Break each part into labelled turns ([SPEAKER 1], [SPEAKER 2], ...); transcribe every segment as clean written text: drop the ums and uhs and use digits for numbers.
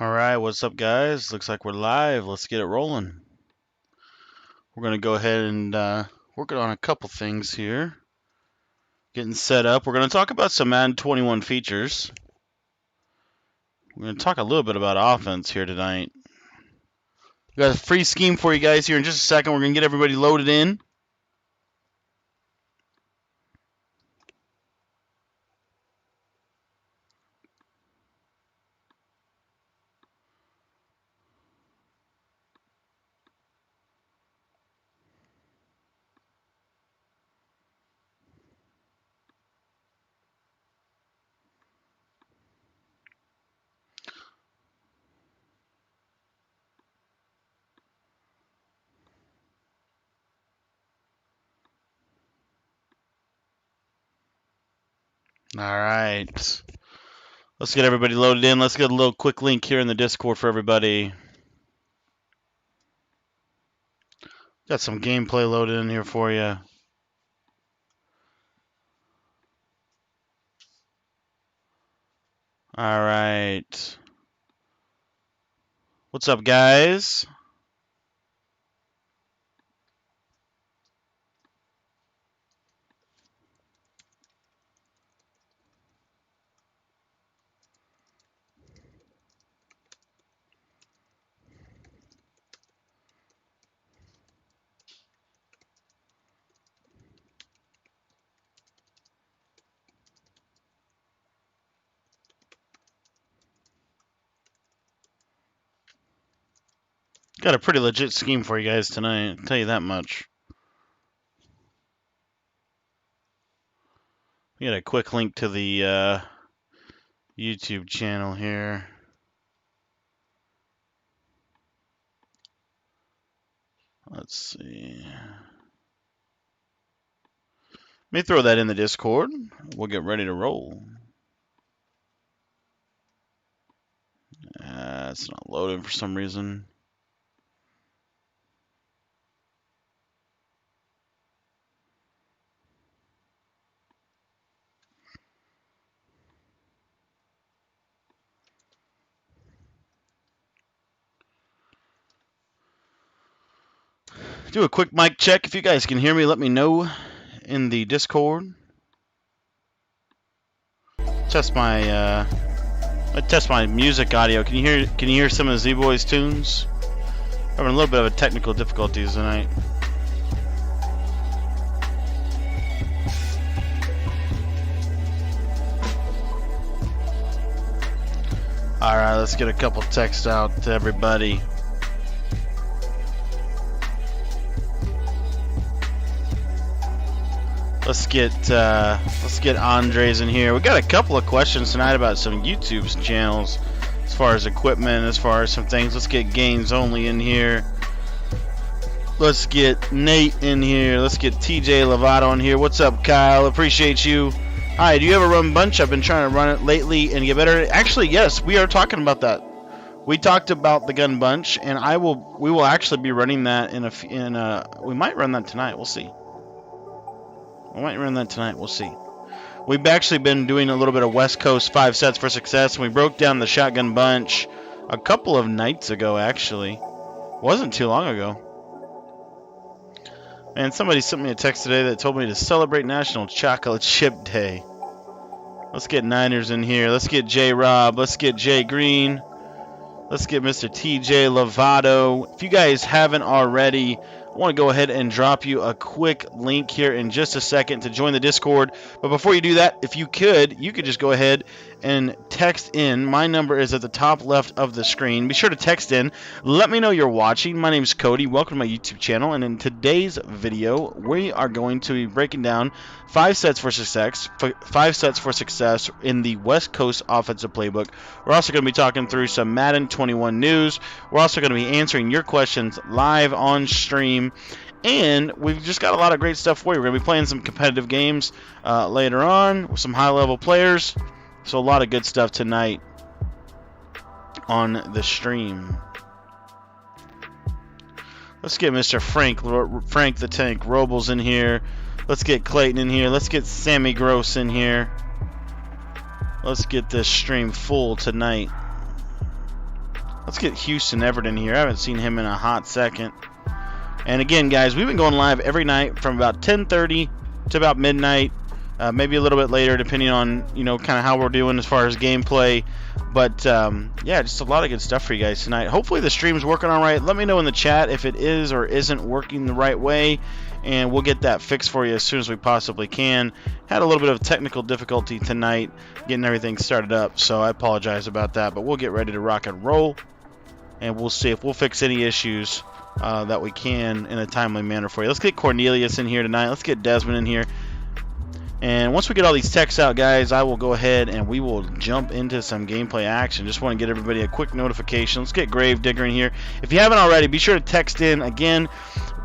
[SPEAKER 1] Alright, what's up guys? Looks like we're live. Let's get it rolling. We're going to go ahead and work on a couple things here. Getting set up. We're going to talk about some Madden 21 features. We're going to talk a little bit about offense here tonight. We got a free scheme for you guys here in just a second. We're going to get everybody loaded in. Alright. Let's get everybody loaded in. Let's get a little quick link here in the Discord for everybody. Got some gameplay loaded in here for you. Alright. What's up, guys? Got a pretty legit scheme for you guys tonight, I'll tell you that much. We got a quick link to the YouTube channel here. Let's see. Let me throw that in the Discord. We'll get ready to roll. It's not loading for some reason. Do a quick mic check. If you guys can hear me, let me know in the Discord. Test my music audio. Can you hear some of the Z-Boys tunes? Having a little bit of a technical difficulties tonight. Alright, let's get a couple texts out to everybody. Let's get Andres in here. We got a couple of questions tonight about some YouTube channels, as far as equipment, as far as some things. Let's get Games Only in here. Let's get Nate in here. Let's get TJ Lovato in here. What's up, Kyle? Appreciate you. Hi, do you ever run bunch? I've been trying to run it lately and get better. Actually, yes, we are talking about that. We talked about the gun bunch, and we will actually be running that we might run that tonight. We'll see. We might run that tonight. We'll see. We've actually been doing a little bit of West Coast 5 sets for success. And we broke down the shotgun bunch a couple of nights ago, actually. Wasn't too long ago. And somebody sent me a text today that told me to celebrate National Chocolate Chip Day. Let's get Niners in here. Let's get J Rob. Let's get Jay Green. Let's get Mr. TJ Lovato. If you guys haven't already, I want to go ahead and drop you a quick link here in just a second to join the Discord. But before you do that, if you could just go ahead and text in. My number is at the top left of the screen. Be sure to text in. Let me know you're watching. My name is Cody. Welcome to my YouTube channel. And in today's video, we are going to be breaking down 5 sets for success. 5 sets for success in the West Coast Offensive Playbook. We're also going to be talking through some Madden 21 news. We're also going to be answering your questions live on stream. And we've just got a lot of great stuff for you. We're going to be playing some competitive games later on with some high-level players. So a lot of good stuff tonight on the stream. Let's get Mr. Frank the Tank Robles in here. Let's get Clayton in here. Let's get Sammy Gross in here. Let's get this stream full tonight. Let's get Houston Everett in here. I haven't seen him in a hot second. And again, guys, we've been going live every night from about 10:30 to about midnight, maybe a little bit later, depending on, you know, kind of how we're doing as far as gameplay. But yeah, just a lot of good stuff for you guys tonight. Hopefully the stream's working all right. Let me know in the chat if it is or isn't working the right way, and we'll get that fixed for you as soon as we possibly can. Had a little bit of technical difficulty tonight getting everything started up, so I apologize about that, but we'll get ready to rock and roll, and we'll see if we'll fix any issues that we can in a timely manner for you. Let's get Cornelius in here tonight. Let's get Desmond in here. And once we get all these texts out, guys, I will go ahead and we will jump into some gameplay action. Just want to get everybody a quick notification. Let's get Gravedigger in here. If you haven't already, be sure to text in. Again,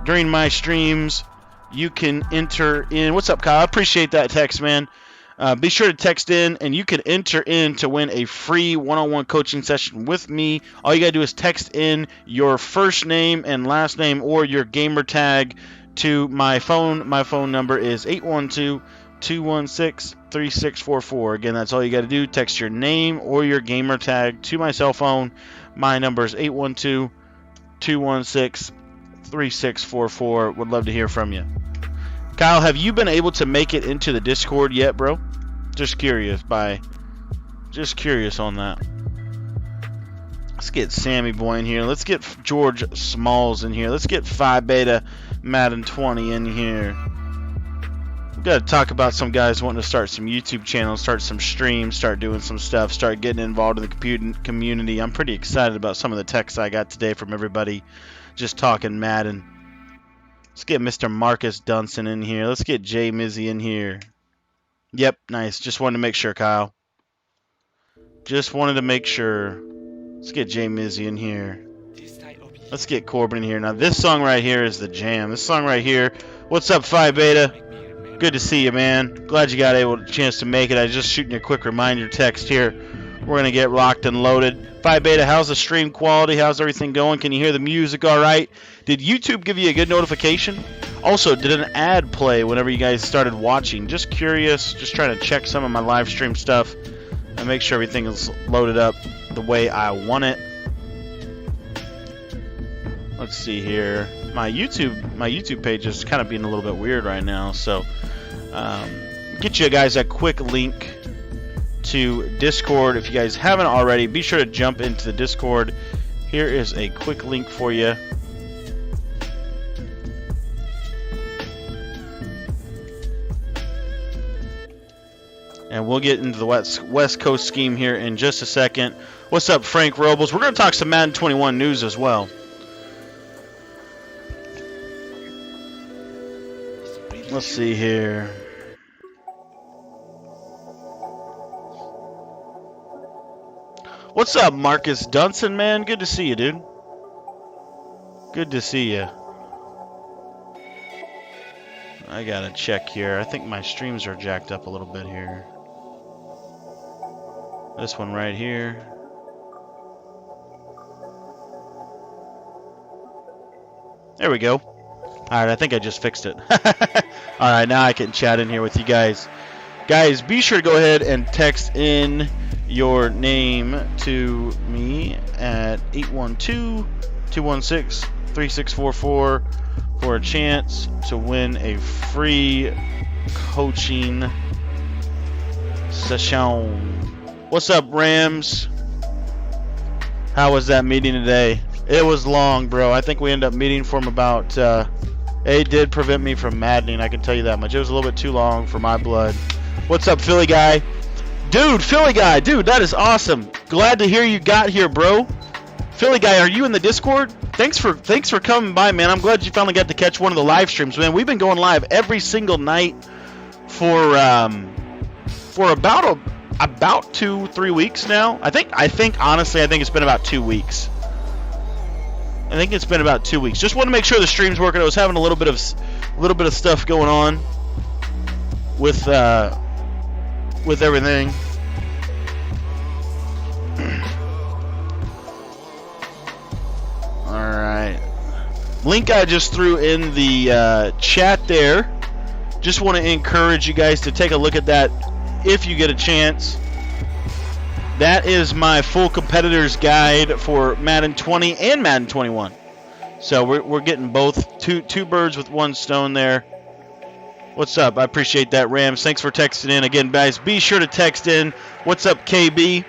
[SPEAKER 1] during my streams, you can enter in. What's up, Kyle? I appreciate that text, man. Be sure to text in, and you can enter in to win a free one-on-one coaching session with me. All you got to do is text in your first name and last name or your gamer tag to my phone. My phone number is 812-216-3644. Again, that's all you got to do. Text your name or your gamer tag to my cell phone. My number is 812-216-3644. Would love to hear from you. Kyle, have you been able to make it into the Discord yet, bro? Just curious on that. Let's get Sammy Boy in here. Let's get George Smalls in here. Let's get Phi Beta Madden 20 in here. We've got to talk about some guys wanting to start some YouTube channels, start some streams, start doing some stuff, start getting involved in the community. I'm pretty excited about some of the texts I got today from everybody just talking Madden. Let's get Mr. Marcus Dunson in here. Let's get Jay Mizzy in here. Yep, nice. Just wanted to make sure, Kyle. Just wanted to make sure. Let's get Jay Mizzy in here. Let's get Corbin in here. Now, this song right here is the jam. This song right here. What's up, Phi Beta? Good to see you, man. Glad you got a chance to make it. I was just shooting you a quick reminder text here. We're going to get locked and loaded. Phi Beta, how's the stream quality? How's everything going? Can you hear the music all right? Did YouTube give you a good notification? Also, did an ad play whenever you guys started watching? Just curious. Just trying to check some of my live stream stuff and make sure everything is loaded up the way I want it. Let's see here. My YouTube page is kind of being a little bit weird right now, so get you guys a quick link to Discord. If you guys haven't already, be sure to jump into the Discord. Here is a quick link for you. And we'll get into the West Coast scheme here in just a second. What's up, Frank Robles? We're going to talk some Madden 21 news as well. Let's see here. What's up, Marcus Dunson, man? Good to see you, dude. Good to see you. I gotta check here. I think my streams are jacked up a little bit here. This one right here. There we go. Alright, I think I just fixed it. Alright, now I can chat in here with you guys. Guys, be sure to go ahead and text in your name to me at 812-216-3644 for a chance to win a free coaching session. What's up, Rams? How was that meeting today? It was long, bro. I think we ended up meeting from about it did prevent me from maddening, I can tell you that much. It was a little bit too long for my blood. What's up, Philly guy? Dude, Philly guy, dude, that is awesome. Glad to hear you got here, bro. Philly guy, are you in the Discord? Thanks for coming by, man. I'm glad you finally got to catch one of the live streams, man. We've been going live every single night for about 2-3 weeks now. I think honestly, it's been about 2 weeks. I think it's been about 2 weeks. Just want to make sure the stream's working. I was having a little bit of stuff going on with everything. All right. Link I just threw in the chat there. Just want to encourage you guys to take a look at that if you get a chance. That is my full competitors guide for Madden 20 and Madden 21. So we're getting both, two birds with one stone there. What's up? I appreciate that, Rams. Thanks for texting in. Again, guys, be sure to text in. What's up, KB?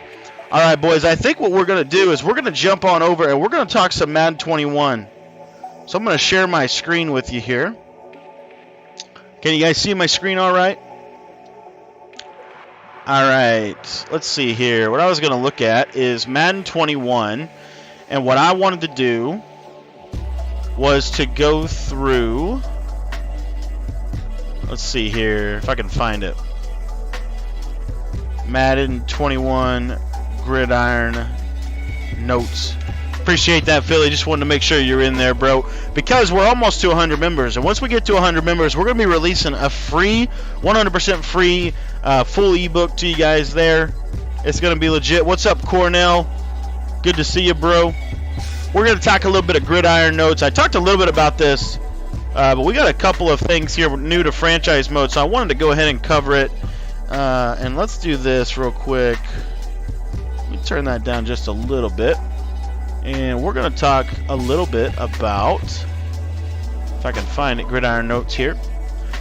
[SPEAKER 1] All right, boys, I think what we're going to do is we're going to jump on over and we're going to talk some Madden 21. So I'm going to share my screen with you here. Can you guys see my screen all right? All right, let's see here. What I was going to look at is Madden 21, and what I wanted to do was to go through, let's see here if I can find it. Madden 21 Gridiron Notes. Appreciate that, Philly. Just wanted to make sure you're in there, bro, because we're almost to 100 members, and once we get to 100 members, we're going to be releasing a free, 100% free full ebook to you guys there. It's going to be legit. What's up, Cornell? Good to see you, bro. We're going to talk a little bit of Gridiron Notes. I talked a little bit about this, but we got a couple of things here new to franchise mode, so I wanted to go ahead and cover it. And let's do this real quick. Let me turn that down just a little bit. And we're going to talk a little bit about, if I can find it, Gridiron Notes here.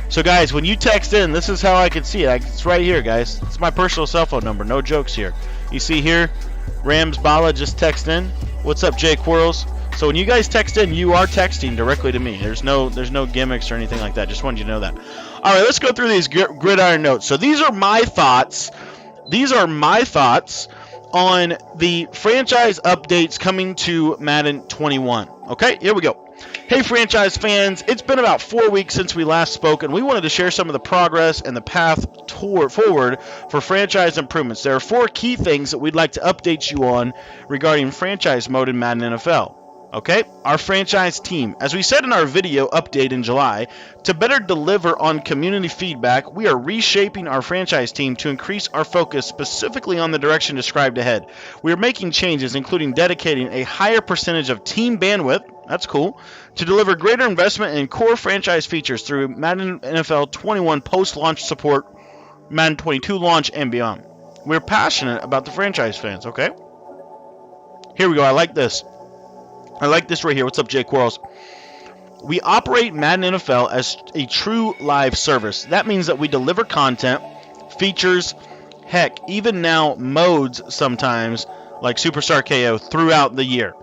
[SPEAKER 1] So, guys, when you text in, this is how I can see it. It's right here, guys. It's my personal cell phone number. No jokes here. You see here, Rams Bala just text in. What's up, Jay Quirls? So when you guys text in, you are texting directly to me. There's no gimmicks or anything like that. Just wanted you to know that. All right, let's go through these Gridiron Notes. So these are my thoughts. These are my thoughts on the franchise updates coming to Madden 21. Okay, here we go. Hey, franchise fans, it's been about 4 weeks since we last spoke, and we wanted to share some of the progress and the path forward for franchise improvements. There are 4 key things that we'd like to update you on regarding franchise mode in Madden NFL. Okay, our franchise team. As we said in our video update in July, to better deliver on community feedback, we are reshaping our franchise team to increase our focus specifically on the direction described ahead. We are making changes, including dedicating a higher percentage of team bandwidth, that's cool, to deliver greater investment in core franchise features through Madden NFL 21 post-launch support, Madden 22 launch, and beyond. We're passionate about the franchise fans, okay? Here we go, I like this. I like this right here. What's up, Jay Quarles? We operate Madden NFL as a true live service. That means that we deliver content, features, heck, even now modes sometimes, like Superstar KO, throughout the year.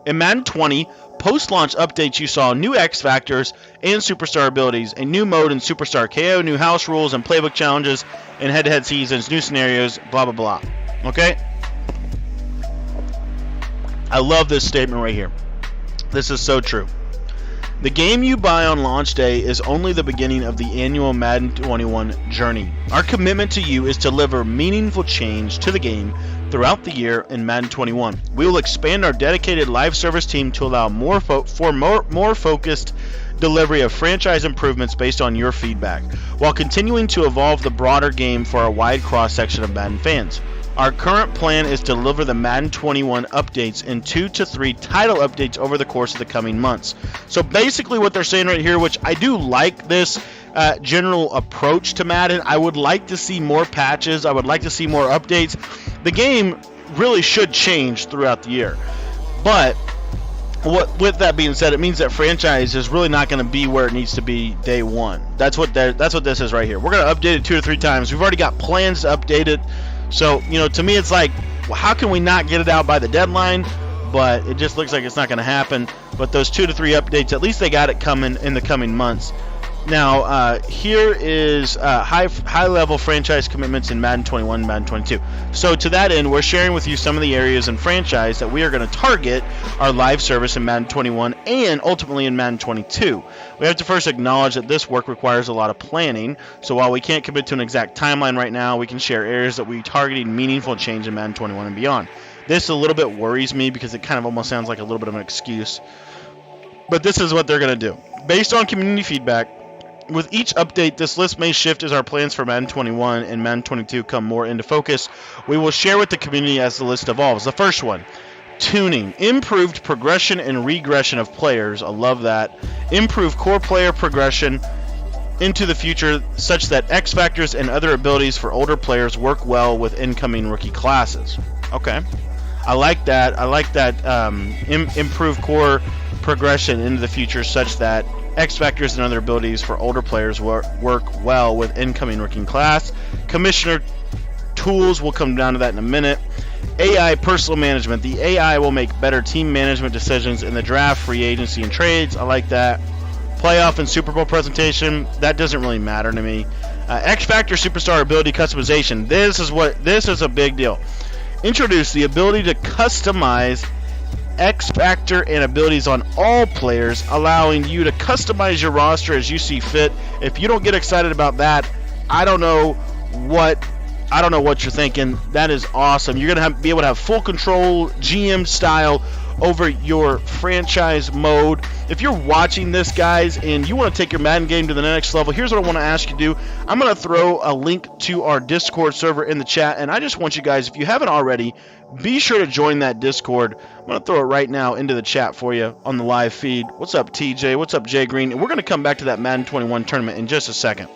[SPEAKER 1] In Madden 20, post-launch updates you saw new X Factors and Superstar abilities, a new mode in Superstar KO, new house rules and playbook challenges, and head-to-head seasons, new scenarios, blah, blah, blah. Okay? I love this statement right here. This is so true. The game you buy on launch day is only the beginning of the annual Madden 21 journey. Our commitment to you is to deliver meaningful change to the game throughout the year in Madden 21. We will expand our dedicated live service team to allow more focused delivery of franchise improvements based on your feedback, while continuing to evolve the broader game for our wide cross-section of Madden fans. Our current plan is to deliver the Madden 21 updates in 2 to 3 title updates over the course of the coming months. So basically what they're saying right here, which I do like this general approach to Madden, I would like to see more patches. I would like to see more updates. The game really should change throughout the year. But with that being said, it means that franchise is really not going to be where it needs to be day one. That's what this is right here. We're going to update it 2 to 3 times. We've already got plans to update it. So, to me it's like, well, how can we not get it out by the deadline? But it just looks like it's not going to happen. But those 2 to 3 updates, at least they got it coming in the coming months. Now, here is high-level franchise commitments in Madden 21 and Madden 22. So to that end, we're sharing with you some of the areas in franchise that we are going to target our live service in Madden 21 and ultimately in Madden 22. We have to first acknowledge that this work requires a lot of planning. So while we can't commit to an exact timeline right now, we can share areas that we are targeting meaningful change in Madden 21 and beyond. This a little bit worries me because it kind of almost sounds like a little bit of an excuse. But this is what they're going to do. Based on community feedback, with each update, this list may shift as our plans for Madden 21 and Madden 22 come more into focus. We will share with the community as the list evolves. The first one, tuning. Improved progression and regression of players. I love that. Improved core player progression into the future such that X factors and other abilities for older players work well with incoming rookie classes. Okay, I like that. I like that improved core progression into the future such that X factors and other abilities for older players work well with incoming rookie class. Commissioner tools, we'll come down to that in a minute. AI personal management. The AI will make better team management decisions in the draft, free agency, and trades. I like that. Playoff and Super Bowl presentation, that doesn't really matter to me. X Factor Superstar ability customization. This is a big deal. Introduce the ability to customize X Factor and abilities on all players, allowing you to customize your roster as you see fit. If you don't get excited about that, I don't know what you're thinking. That is awesome. You're going to be able to have full control, GM style, over your franchise mode. If you're watching this, guys, and you want to take your Madden game to the next level, here's what I want to ask you to do. I'm going to throw a link to our Discord server in the chat, and I just want you guys, if you haven't already, be sure to join that Discord. I'm going to throw it right now into the chat for you on the live feed. What's up, TJ? What's up, Jay Green? And we're going to come back to that Madden 21 tournament in just a second.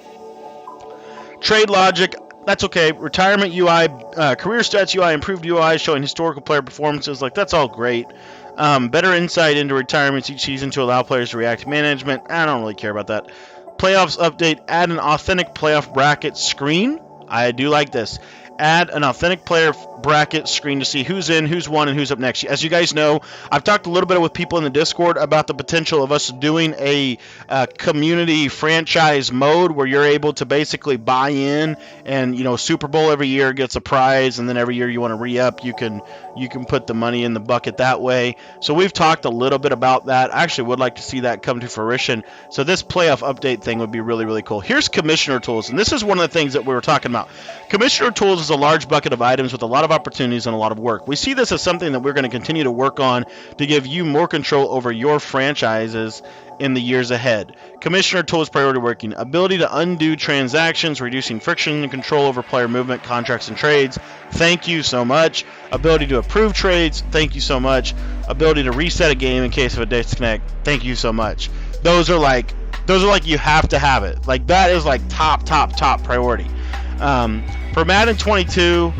[SPEAKER 1] Trade logic. That's okay. Retirement UI, career stats UI, improved UI showing historical player performances. Like, that's all great. Better insight into retirements each season to allow players to react to management. I don't really care about that. Playoffs update. Add an authentic playoff bracket screen. I do like this. Add an authentic player bracket screen to see who's in, who's won, and who's up next. As you guys know, I've talked a little bit with people in the Discord about the potential of us doing a community franchise mode where you're able to basically buy in, and Super Bowl every year gets a prize, and then every year you want to re-up, you can put the money in the bucket that way. So we've talked a little bit about that. I actually would like to see that come to fruition. So this playoff update thing would be really, really cool. Here's Commissioner Tools, and this is one of the things that we were talking about. Commissioner Tools is a large bucket of items with a lot of opportunities and a lot of work. We see this as something that we're going to continue to work on to give you more control over your franchises in the years ahead. Commissioner Tools priority working. Ability to undo transactions, reducing friction and control over player movement, contracts, and trades. Thank you so much. Ability to approve trades. Thank you so much. Ability to reset a game in case of a disconnect. Thank you so much. Those are like you have to have it. Like, that is like top priority. For Madden 22,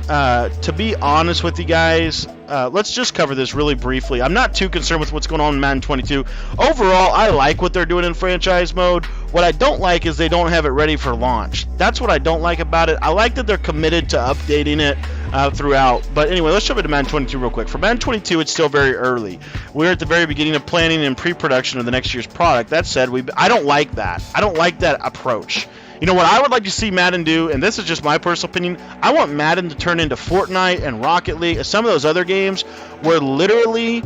[SPEAKER 1] to be honest with you guys, let's just cover this really briefly. I'm not too concerned with what's going on in Madden 22. Overall, I like what they're doing in franchise mode. What I don't like is they don't have it ready for launch. That's what I don't like about it. I like that they're committed to updating it throughout. But anyway, let's jump into Madden 22 real quick. For Madden 22, it's still very early. We're at the very beginning of planning and pre-production of the next year's product. That said, I don't like that. I don't like that approach. You know what I would like to see Madden do, and this is just my personal opinion, I want Madden to turn into Fortnite and Rocket League and some of those other games where literally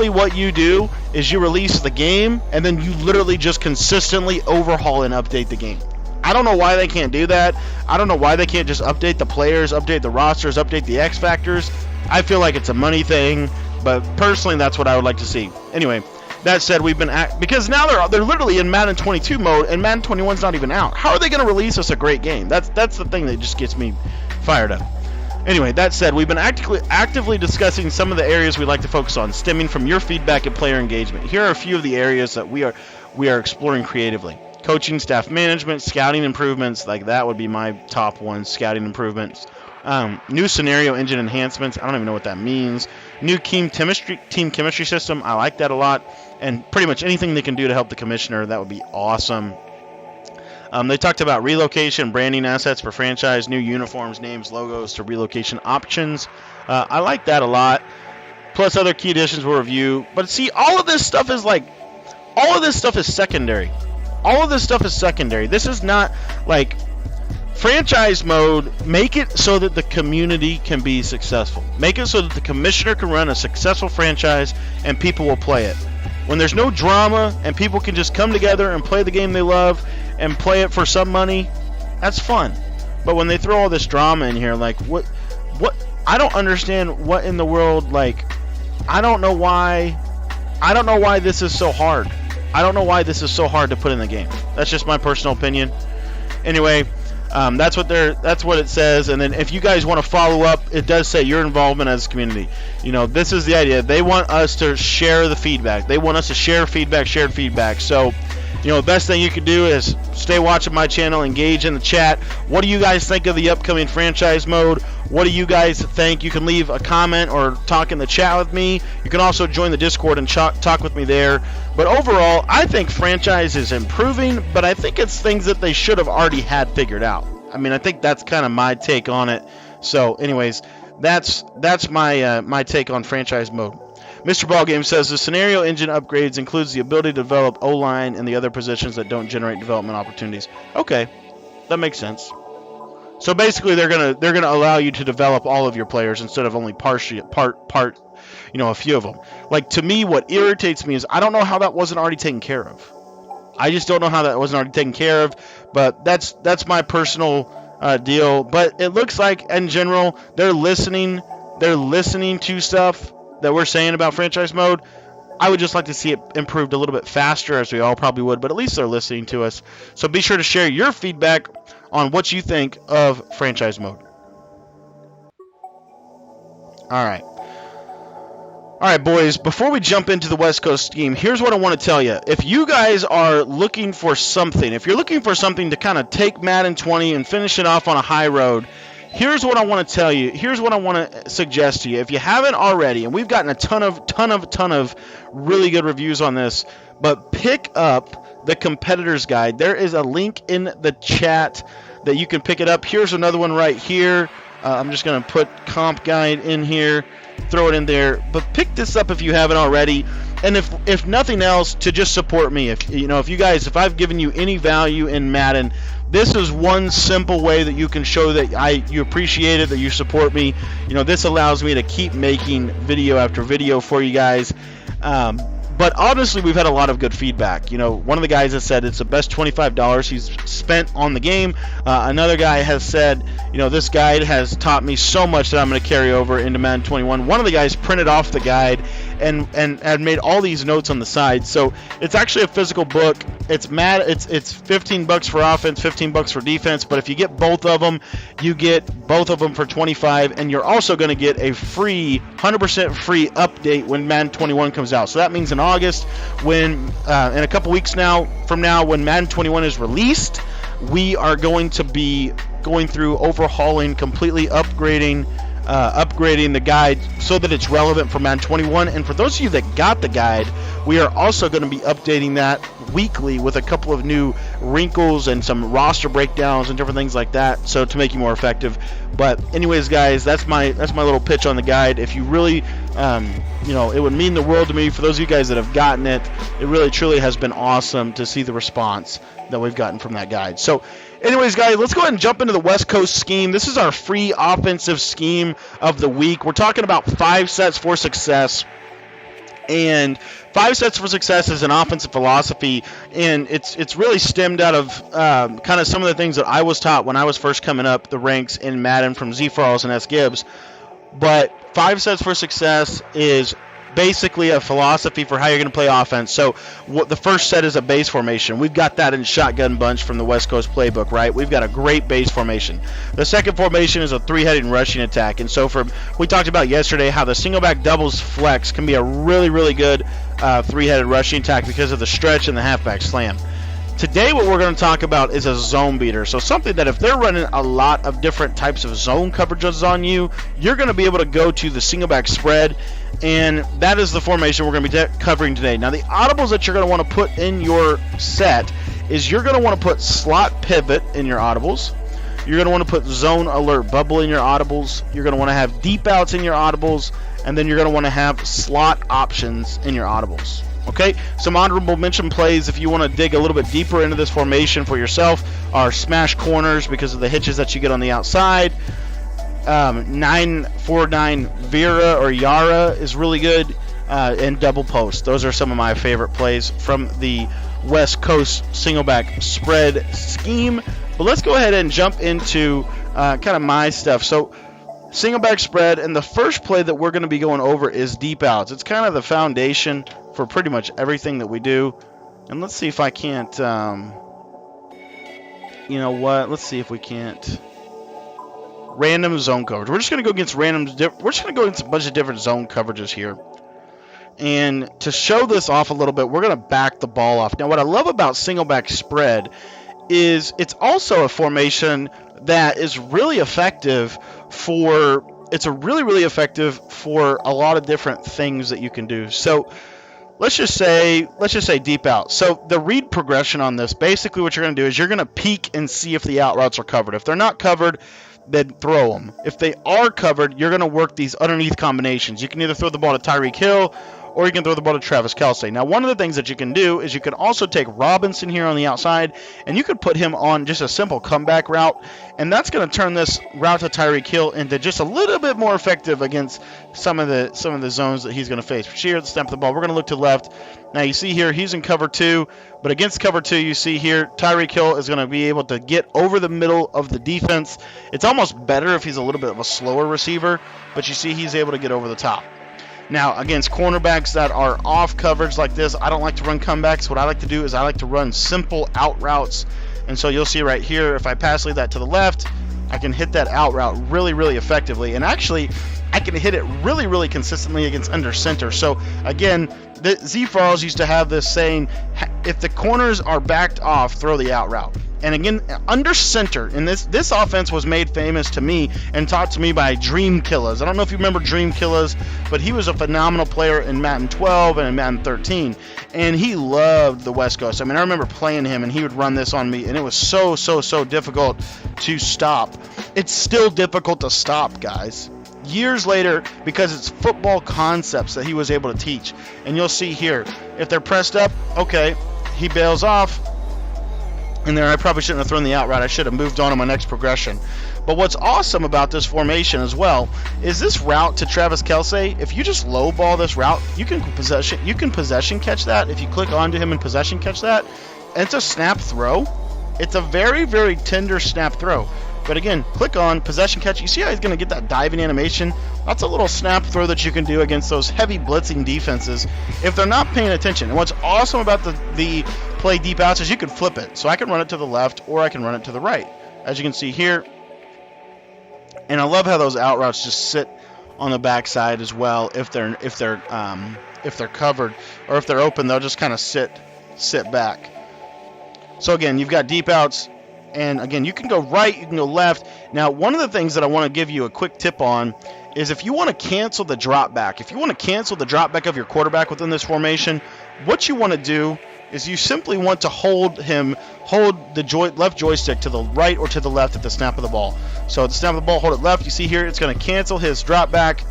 [SPEAKER 1] what you do is you release the game and then you literally just consistently overhaul and update the game. I don't know why they can't do that. I don't know why they can't just update the players, update the rosters, update the X factors. I feel like it's a money thing, but personally that's what I would like to see. Anyway, that said, because now they're literally in Madden 22 mode, and Madden 21's not even out. How are they going to release us a great game? That's the thing that just gets me fired up. Anyway, that said, we've been actively discussing some of the areas we'd like to focus on, stemming from your feedback and player engagement. Here are a few of the areas that we are exploring creatively. Coaching, staff management, scouting improvements, like that would be my top one, scouting improvements. New scenario engine enhancements, I don't even know what that means. New team chemistry system, I like that a lot. And pretty much anything they can do to help the commissioner, that would be awesome. They talked about relocation, branding assets for franchise, new uniforms, names, logos to relocation options. I like that a lot. Plus other key additions we'll review. But see, all of this stuff is secondary. All of this stuff is secondary. This is not like franchise mode. Make it so that the community can be successful. Make it so that the commissioner can run a successful franchise and people will play it. When there's no drama and people can just come together and play the game they love and play it for some money, that's fun. But when they throw all this drama in here, like what I don't understand what in the world, like I don't know why this is so hard. I don't know why this is so hard to put in the game. That's just my personal opinion. Anyway, that's what it says. And then if you guys want to follow up, it does say your involvement as a community. This is the idea. They want us to share the feedback. They want us to share feedback, shared feedback. So the best thing you can do is stay watching my channel, engage in the chat. What do you guys think of the upcoming franchise mode? What do you guys think? You can leave a comment or talk in the chat with me. You can also join the Discord and talk with me there. But overall, I think franchise is improving, but I think it's things that they should have already had figured out. I mean, I think that's kind of my take on it. So anyways, that's my take on franchise mode. Mr. Ballgame says the scenario engine upgrades includes the ability to develop O-line and the other positions that don't generate development opportunities. Okay, that makes sense. So basically, they're gonna allow you to develop all of your players instead of only a few of them. Like, to me, what irritates me is I don't know how that wasn't already taken care of. I just don't know how that wasn't already taken care of. But that's my personal deal. But it looks like in general they're listening to stuff that we're saying about franchise mode. I would just like to see it improved a little bit faster, as we all probably would, but at least they're listening to us. So be sure to share your feedback on what you think of franchise mode. All right, boys, before we jump into the West Coast scheme, here's what I want to tell you. If you guys are looking for something, if you're looking for something to kind of take Madden 20 and finish it off on a high road, here's what I want to tell you. Here's what I want to suggest to you. If you haven't already, and we've gotten a ton of really good reviews on this, but pick up the Competitor's Guide. There is a link in the chat that you can pick it up. Here's another one right here. I'm just going to put Comp Guide in here, throw it in there. But pick this up if you haven't already. And if nothing else, to just support me. If I've given you any value in Madden, this is one simple way that you can show that you appreciate it, that you support me. This allows me to keep making video after video for you guys. But honestly, we've had a lot of good feedback. One of the guys has said it's the best $25 he's spent on the game. Another guy has said, this guide has taught me so much that I'm going to carry over into Madden 21. One of the guys printed off the guide and had made all these notes on the side. So it's actually a physical book. It's $15 for offense, $15 for defense. But if you get both of them, you get both of them for $25, and you're also going to get a free, 100% free update when Madden 21 comes out. So that means in August, when in a couple weeks from now, when Madden 21 is released, we are going to be going through overhauling, completely upgrading the guide so that it's relevant for Madden 21. And for those of you that got the guide, we are also going to be updating that weekly with a couple of new wrinkles and some roster breakdowns and different things like that, so to make you more effective. But anyways, guys, that's my little pitch on the guide. If you really it would mean the world to me for those of you guys that have gotten it. It really truly has been awesome to see the response that we've gotten from that guide. So anyways, guys, let's go ahead and jump into the West Coast scheme. This is our free offensive scheme of the week. We're talking about 5 sets for success. And 5 sets for success is an offensive philosophy, and it's really stemmed out of kind of some of the things that I was taught when I was first coming up the ranks in Madden from Z Farls and S Gibbs. But 5 sets for success is basically a philosophy for how you're going to play offense. So the first set is a base formation. We've got that in Shotgun Bunch from the West Coast Playbook, right? We've got a great base formation. The second formation is a 3-headed rushing attack. And so we talked about yesterday how the single back doubles flex can be a really, really good 3-headed rushing attack because of the stretch and the halfback slam. Today, what we're going to talk about is a zone beater. So something that if they're running a lot of different types of zone coverages on you, you're going to be able to go to the single back spread, and that is the formation we're going to be covering today. Now, the audibles that you're going to want to put in your set is you're going to want to put slot pivot in your audibles. You're going to want to put zone alert bubble in your audibles. You're going to want to have deep outs in your audibles, and then you're going to want to have slot options in your audibles. Okay, some honorable mention plays if you want to dig a little bit deeper into this formation for yourself are smash corners because of the hitches that you get on the outside. 9-4-9 Vera or Yara is really good, and double post. Those are some of my favorite plays from the West Coast single back spread scheme. But let's go ahead and jump into kind of my stuff. So single back spread, and the first play that we're going to be going over is deep outs. It's kind of the foundation for pretty much everything that we do. And let's see if I can't, let's see if we can't. Random zone coverage. We're just going to go against we're just going to go against a bunch of different zone coverages here. And to show this off a little bit, we're going to back the ball off. Now, what I love about single back spread is it's also a formation that is really effective for really effective for a lot of different things that you can do. So let's just say deep out. So the read progression on this, basically what you're going to do is you're going to peek and see if the out routes are covered. If they're not covered, then throw them. If they are covered, you're going to work these underneath combinations. You can either throw the ball to Tyreek Hill, or you can throw the ball to Travis Kelce. Now, one of the things that you can do is you can also take Robinson here on the outside, and you could put him on just a simple comeback route, and that's going to turn this route to Tyreek Hill into just a little bit more effective against some of the zones that he's going to face. Here at the snap of the ball, we're going to look to the left. Now, you see here, he's in cover 2, but against cover 2, you see here, Tyreek Hill is going to be able to get over the middle of the defense. It's almost better if he's a little bit of a slower receiver, but you see he's able to get over the top. Now, against cornerbacks that are off coverage like this, I don't like to run comebacks. What I like to do is I like to run simple out routes. And so you'll see right here, if I pass lead that to the left, I can hit that out route really, really effectively. And actually, I can hit it really, really consistently against under center. So, again, Z Farls used to have this saying, if the corners are backed off, throw the out route. And again, under center, and this offense was made famous to me and taught to me by Dream Killers. I don't know if you remember Dream Killers, but he was a phenomenal player in Madden 12 and in Madden 13, and he loved the West Coast. I mean, I remember playing him, and he would run this on me, and it was so difficult to stop. It's still difficult to stop, guys. Years later, because it's football concepts that he was able to teach. And you'll see here, if they're pressed up, okay, he bails off. And there, I probably shouldn't have thrown the out route. I should have moved on to my next progression. But what's awesome about this formation as well is this route to Travis Kelce. If you just low ball this route, you can possession catch that. If you click onto him and possession catch that, and it's a snap throw. It's a very, very tender snap throw. But again, click on possession catch. You see how he's going to get that diving animation? That's a little snap throw that you can do against those heavy blitzing defenses if they're not paying attention. And what's awesome about the play deep outs is you can flip it. So I can run it to the left or I can run it to the right, as you can see here. And I love how those out routes just sit on the backside as well. If they're covered or if they're open, they'll just kind of sit back. So again, you've got deep outs. And again, you can go right, you can go left. Now, one of the things that I want to give you a quick tip on is if you want to cancel the drop back, if you want to cancel the drop back of your quarterback within this formation, what you want to do is you simply want to hold the left joystick to the right or to the left at the snap of the ball. So at the snap of the ball, hold it left. You see here, it's going to cancel his drop back.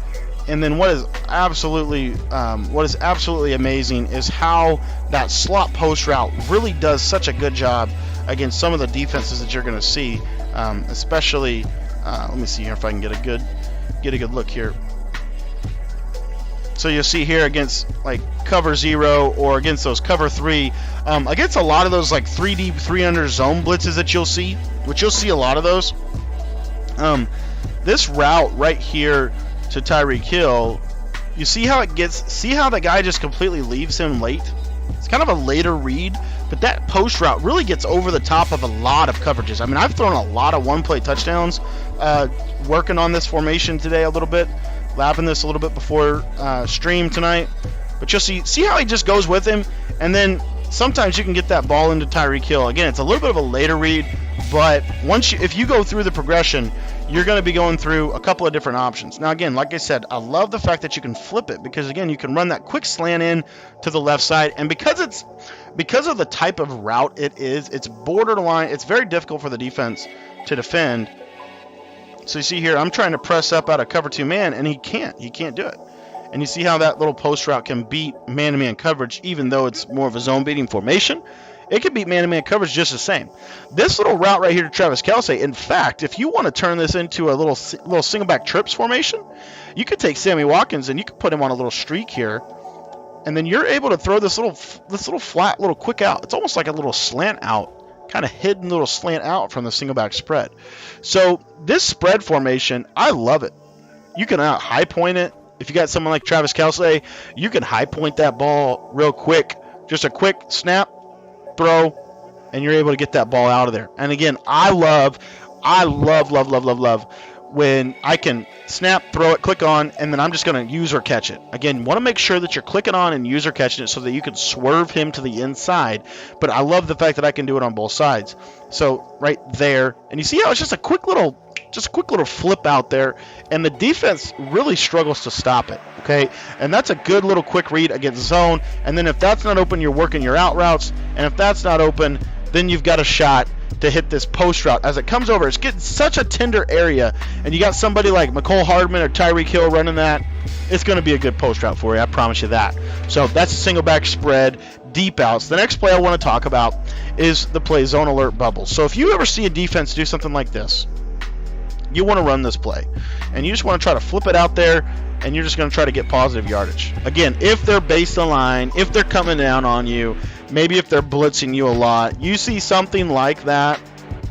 [SPEAKER 1] And then what is absolutely amazing is how that slot post route really does such a good job against some of the defenses that you're going to see, especially. Let me see here if I can get a good look here. So you'll see here against like cover 0 or against those cover 3, against a lot of those like 3 deep, 3 under zone blitzes that you'll see, which you'll see a lot of those. This route right here to Tyreek Hill, you see how the guy just completely leaves him late? It's kind of a later read, but that post route really gets over the top of a lot of coverages. I mean, I've thrown a lot of one-play touchdowns working on this formation today a little bit, lapping this a little bit before stream tonight. But you'll see how he just goes with him, and then sometimes you can get that ball into Tyreek Hill. Again, it's a little bit of a later read, but if you go through the progression, you're going to be going through a couple of different options. Now, again, like I said, I love the fact that you can flip it because, again, you can run that quick slant in to the left side. And because of the type of route it is, it's borderline. It's very difficult for the defense to defend. So you see here, I'm trying to press up out of cover 2 man, and he can't. He can't do it. And you see how that little post route can beat man-to-man coverage, even though it's more of a zone-beating formation. It can beat man-to-man coverage just the same. This little route right here to Travis Kelce, in fact, if you want to turn this into a little single-back trips formation, you could take Sammy Watkins and you could put him on a little streak here, and then you're able to throw this little flat, little quick out. It's almost like a little slant out, kind of hidden little slant out from the single-back spread. So this spread formation, I love it. You can high point it. If you got someone like Travis Kelce, you can high point that ball real quick. Just a quick snap, throw, and you're able to get that ball out of there. And again, I love when I can snap, throw it, click on, and then I'm just going to use or catch it. Again, want to make sure that you're clicking on and use or catching it so that you can swerve him to the inside. But I love the fact that I can do it on both sides. So right there, and you see how it's just a quick little flip out there, and the defense really struggles to stop it. Okay, and that's a good little quick read against zone. And then if that's not open, you're working your out routes, and if that's not open, then you've got a shot to hit this post route. As it comes over, it's getting such a tender area, and you got somebody like McCole Hardman or Tyreek Hill running that, it's going to be a good post route for you, I promise you that. So that's a single back spread, deep outs. The next play I want to talk about is the play zone alert bubble. So if you ever see a defense do something like this, you want to run this play, and you just want to try to flip it out there, and you're just going to try to get positive yardage. Again, if they're based the line, if they're coming down on you, maybe if they're blitzing you a lot, you see something like that,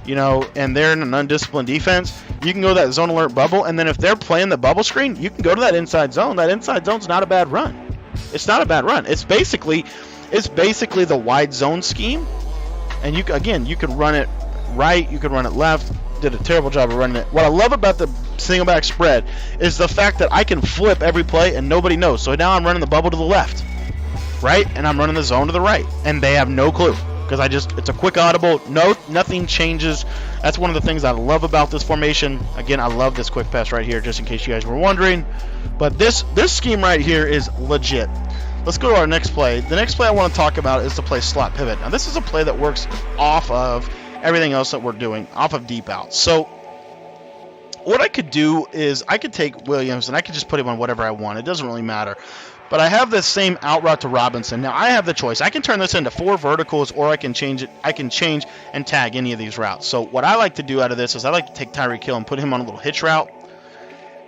[SPEAKER 1] and they're in an undisciplined defense, you can go to that zone alert bubble, and then if they're playing the bubble screen, you can go to that inside zone. That inside zone's not a bad run. It's not a bad run. It's basically the wide zone scheme, and you could run it right, you could run it left. Did a terrible job of running it. What I love about the single back spread is the fact that I can flip every play and nobody knows. So now I'm running the bubble to the left, right, and I'm running the zone to the right, and they have no clue because it's a quick audible. Nothing changes. That's one of the things I love about this formation. Again, I love this quick pass right here, just in case you guys were wondering. But this scheme right here is legit. Let's go to our next play. The next play I want to talk about is the play slot pivot. Now this is a play that works off of everything else that we're doing, off of deep outs. So what I could do is I could take Williams and I could just put him on whatever I want. It doesn't really matter. But I have this same out route to Robinson. Now I have the choice. I can turn this into 4 verticals, or I can change it. I can change and tag any of these routes. So what I like to do out of this is I like to take Tyreek Hill and put him on a little hitch route.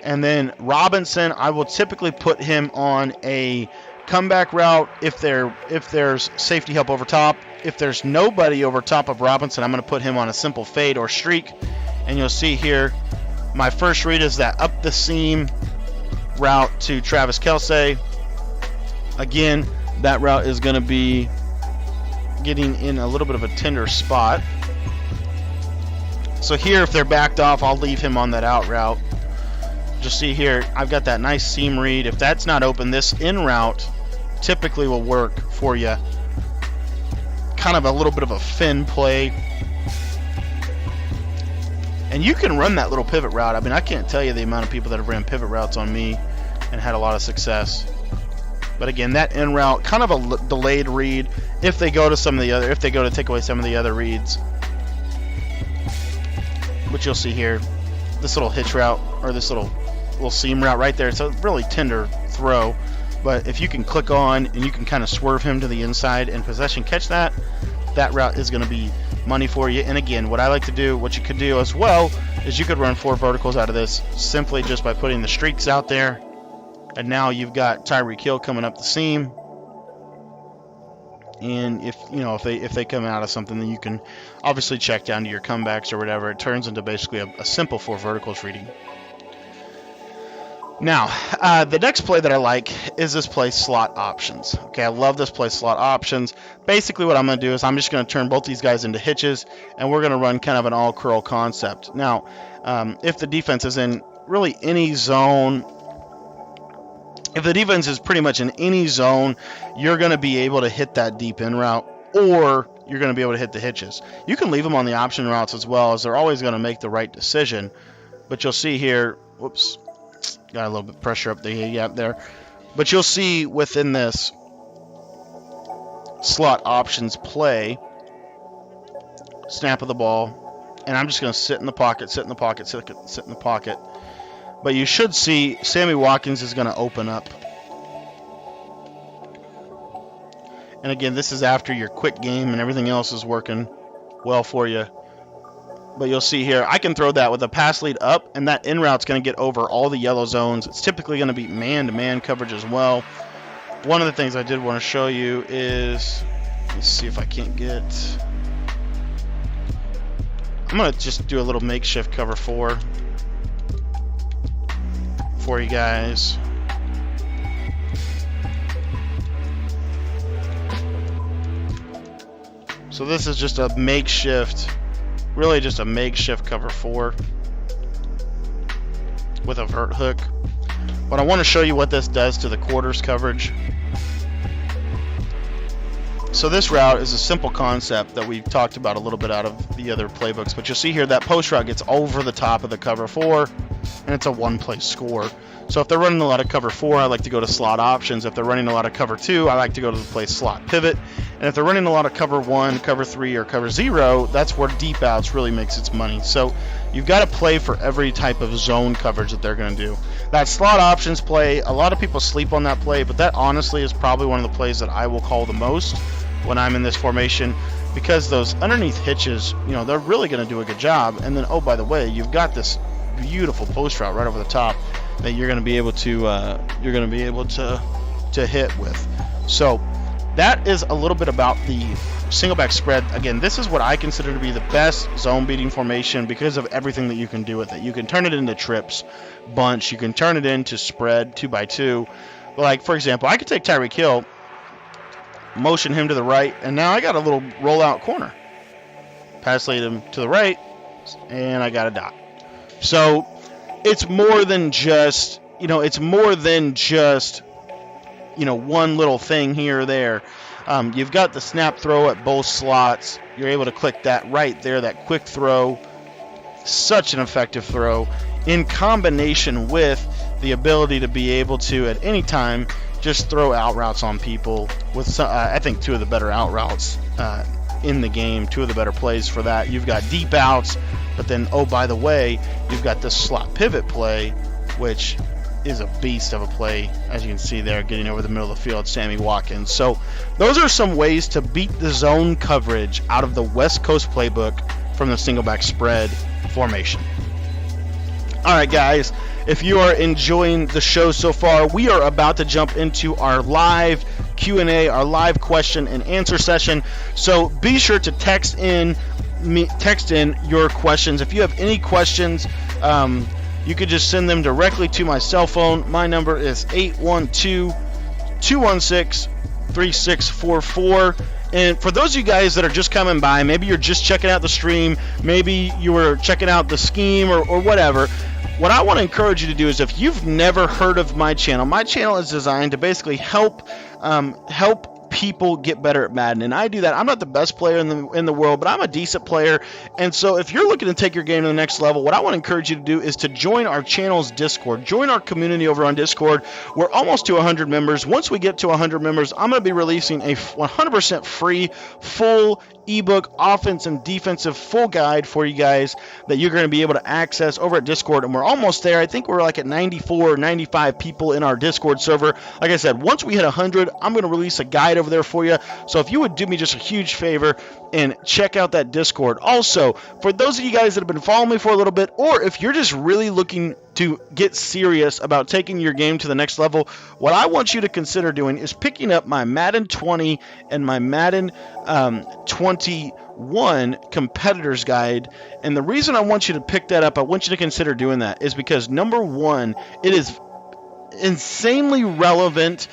[SPEAKER 1] And then Robinson, I will typically put him on a comeback route if there's safety help over top. If there's nobody over top of Robinson, I'm going to put him on a simple fade or streak. And you'll see here, my first read is that up the seam route to Travis Kelce. Again, that route is going to be getting in a little bit of a tender spot. So here, if they're backed off, I'll leave him on that out route. Just see here, I've got that nice seam read. If that's not open, this in route typically will work for you. Kind of a little bit of a fin play. And you can run that little pivot route. I mean, I can't tell you the amount of people that have ran pivot routes on me and had a lot of success. But again, that in route, kind of a delayed read if they go to take away some of the other reads. Which you'll see here, this little hitch route, or this little seam route right there. It's a really tender throw. But if you can click on and you can kind of swerve him to the inside and possession catch that route is going to be money for you. And again, what I like to do, what you could do as well, is you could run 4 verticals out of this simply just by putting the streaks out there. And now you've got Tyreek Hill coming up the seam. And if they come out of something, then you can obviously check down to your comebacks or whatever. It turns into basically a simple 4 verticals reading. Now, the next play that I like is this play slot options. Okay, I love this play slot options. Basically what I'm going to do is I'm just going to turn both these guys into hitches, and we're going to run kind of an all curl concept. Now, if the defense is in really any zone, if the defense is pretty much in any zone, you're going to be able to hit that deep in route, or you're going to be able to hit the hitches. You can leave them on the option routes as well, as they're always going to make the right decision. But you'll see here, whoops, got a little bit of pressure up there. But you'll see within this slot options play, snap of the ball, and I'm just going to sit in the pocket. But you should see Sammy Watkins is going to open up. And again, this is after your quick game and everything else is working well for you. But you'll see here, I can throw that with a pass lead up, and that in route's going to get over all the yellow zones. It's typically going to be man-to-man coverage as well. One of the things I did want to show you is, let's see if I can't get... I'm going to just do a little makeshift cover 4 for you guys. So this is just a makeshift, really just a makeshift cover 4. with a vert hook. But I want to show you what this does to the quarters coverage. So this route is a simple concept that we've talked about a little bit out of the other playbooks, but you'll see here that post route gets over the top of the cover 4, and it's a one-play score. So if they're running a lot of cover 4, I like to go to slot options. If they're running a lot of cover 2, I like to go to the play slot pivot. And if they're running a lot of cover 1, cover 3, or cover 0, that's where deep outs really makes its money. So you've got to play for every type of zone coverage that they're going to do. That slot options play, a lot of people sleep on that play, but that honestly is probably one of the plays that I will call the most when I'm in this formation, because those underneath hitches, they're really going to do a good job. And then, oh, by the way, you've got this beautiful post route right over the top that you're going to be able to hit with. So that is a little bit about the single back spread. Again, this is what I consider to be the best zone beating formation because of everything that you can do with it. You can turn it into trips, bunch. You can turn it into spread 2x2. Like, for example, I could take Tyreek Hill, motion him to the right, and now I got a little rollout corner. Pass lead him to the right, and I got a dot. So it's more than just, one little thing here or there. You've got the snap throw at both slots. You're able to click that right there, that quick throw. Such an effective throw in combination with the ability to be able to, at any time, just throw out routes on people with, I think, 2 of the better out routes in the game, 2 of the better plays for that. You've got deep outs, but then, oh, by the way, you've got this slot pivot play, which is a beast of a play, as you can see there, getting over the middle of the field, Sammy Watkins. So those are some ways to beat the zone coverage out of the West Coast Playbook from the single back spread formation. All right, guys, if you are enjoying the show so far, we are about to jump into our live Q&A, our live question and answer session. So be sure to text in your questions. If you have any questions, you could just send them directly to my cell phone. My number is 812-216-3644. And for those of you guys that are just coming by, maybe you're just checking out the stream, maybe you were checking out the scheme or whatever, what I want to encourage you to do is, if you've never heard of my channel is designed to basically help people get better at Madden, and I do that. I'm not the best player in the world, but I'm a decent player. And so if you're looking to take your game to the next level, what I want to encourage you to do is to join our channel's Discord. Join our community over on Discord. We're almost to 100 members. Once we get to 100 members, I'm going to be releasing a 100% free full ebook, offense and defensive full guide for you guys that you're going to be able to access over at Discord. And we're almost there. I think we're like at 94 or 95 people in our Discord server. Like I said, once we hit 100, I'm going to release a guide over there for you. So if you would do me just a huge favor and check out that Discord. Also, for those of you guys that have been following me for a little bit, or if you're just really looking to get serious about taking your game to the next level, what I want you to consider doing is picking up my Madden 20 and my Madden 21 competitors guide. And the reason I want you to pick that up, I want you to consider doing that, is because, number one, it is insanely relevant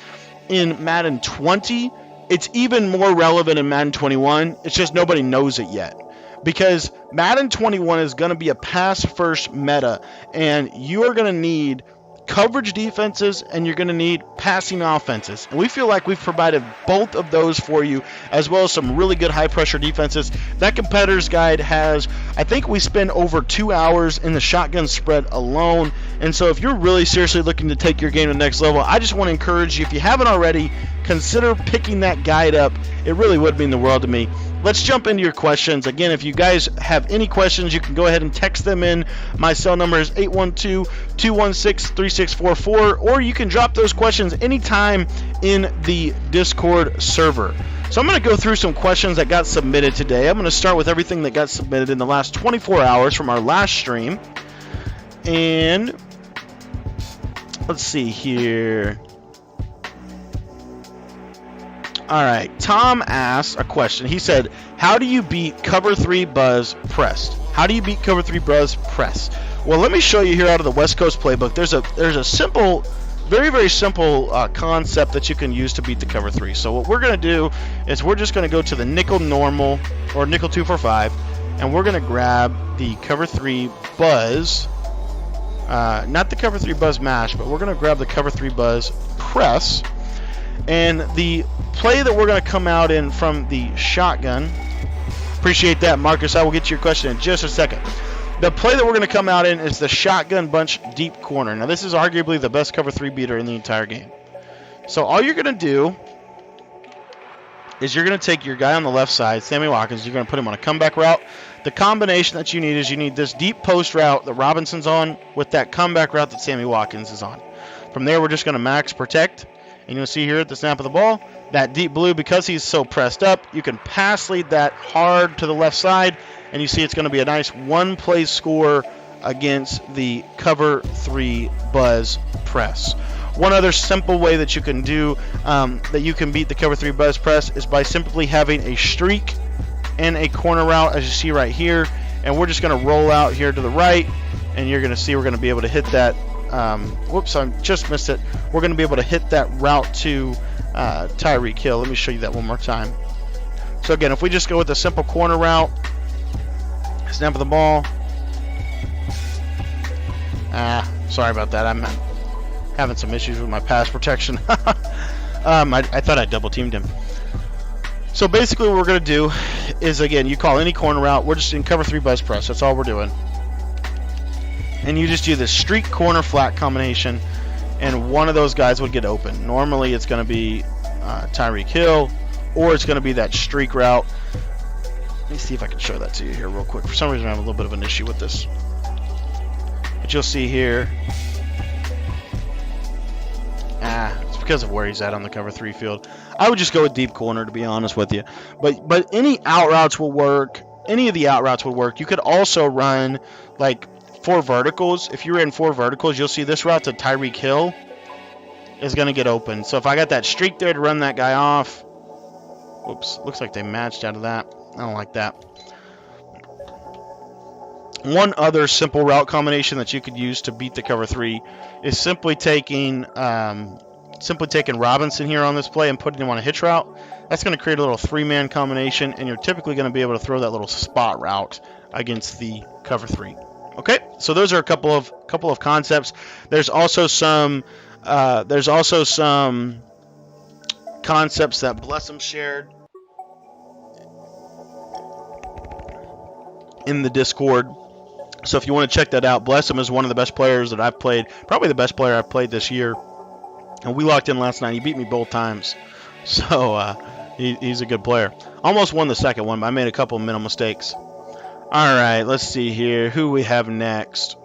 [SPEAKER 1] in Madden 20. It's even more relevant in Madden 21. It's just nobody knows it yet. Because Madden 21 is going to be a pass-first meta, and you are going to need coverage defenses and you're going to need passing offenses. And we feel like we've provided both of those for you, as well as some really good high-pressure defenses. That competitor's guide has, I think we spend over 2 hours in the shotgun spread alone. And so if you're really seriously looking to take your game to the next level, I just want to encourage you, if you haven't already, consider picking that guide up. It really would mean the world to me. Let's jump into your questions. Again, if you guys have any questions, you can go ahead and text them in. My cell number is 812-216-3644, or you can drop those questions anytime in the Discord server. So I'm going to go through some questions that got submitted today. I'm going to start with everything that got submitted in the last 24 hours from our last stream. And let's see here. All right, Tom asked a question. He said, how do you beat cover 3 buzz pressed? How do you beat cover 3 buzz pressed? Well, let me show you here out of the West Coast Playbook. There's a simple, very, very simple concept that you can use to beat the cover 3. So what we're going to do is we're just going to go to the nickel normal or nickel 245, and we're going to grab the cover 3 buzz, not the cover 3 buzz mash, but we're going to grab the cover 3 buzz press. And the play that we're going to come out in from the shotgun, appreciate that, Marcus. I will get to your question in just a second. The play that we're going to come out in is the shotgun bunch deep corner. Now, this is arguably the best cover 3 beater in the entire game. So all you're going to do is you're going to take your guy on the left side, Sammy Watkins, you're going to put him on a comeback route. The combination that you need is you need this deep post route that Robinson's on with that comeback route that Sammy Watkins is on. From there, we're just going to max protect. And you'll see here at the snap of the ball, that deep blue, because he's so pressed up, you can pass lead that hard to the left side, and you see it's going to be a nice one-play score against the cover 3 buzz press. One other simple way that you can do, that you can beat the cover 3 buzz press is by simply having a streak and a corner route, as you see right here. And we're just going to roll out here to the right, and you're going to see we're going to be able to hit that. Whoops, I just missed it. We're going to be able to hit that route to Tyreek Hill. Let me show you that one more time. So again, if we just go with a simple corner route, snap of the ball. Sorry about that. I'm having some issues with my pass protection. I thought I double teamed him. So basically what we're going to do is, again, you call any corner route. We're just in cover 3 buzz press. That's all we're doing. And you just do this streak corner flat combination, and one of those guys would get open. Normally it's going to be Tyreek Hill, or it's going to be that streak route. Let me see if I can show that to you here real quick. For some reason I have a little bit of an issue with this. But you'll see here. It's because of where he's at on the cover 3 field. I would just go with deep corner, to be honest with you. But any out routes will work. Any of the out routes would work. You could also run like 4 verticals. If you ran 4 verticals, you'll see this route to Tyreek Hill is going to get open. So if I got that streak there to run that guy off. Whoops, looks like they matched out of that. I don't like that. One other simple route combination that you could use to beat the cover 3 is simply taking Robinson here on this play and putting him on a hitch route. That's going to create a little 3-man combination, and you're typically going to be able to throw that little spot route against the cover 3. Okay, so those are a couple of concepts. There's also some concepts that Blessum shared in the Discord. So if you want to check that out, Blessum is one of the best players that I've played, probably the best player I've played this year. And we locked in last night. He beat me both times. So he's a good player. Almost won the second one, but I made a couple of mental mistakes. All right, let's see here. Who we have next?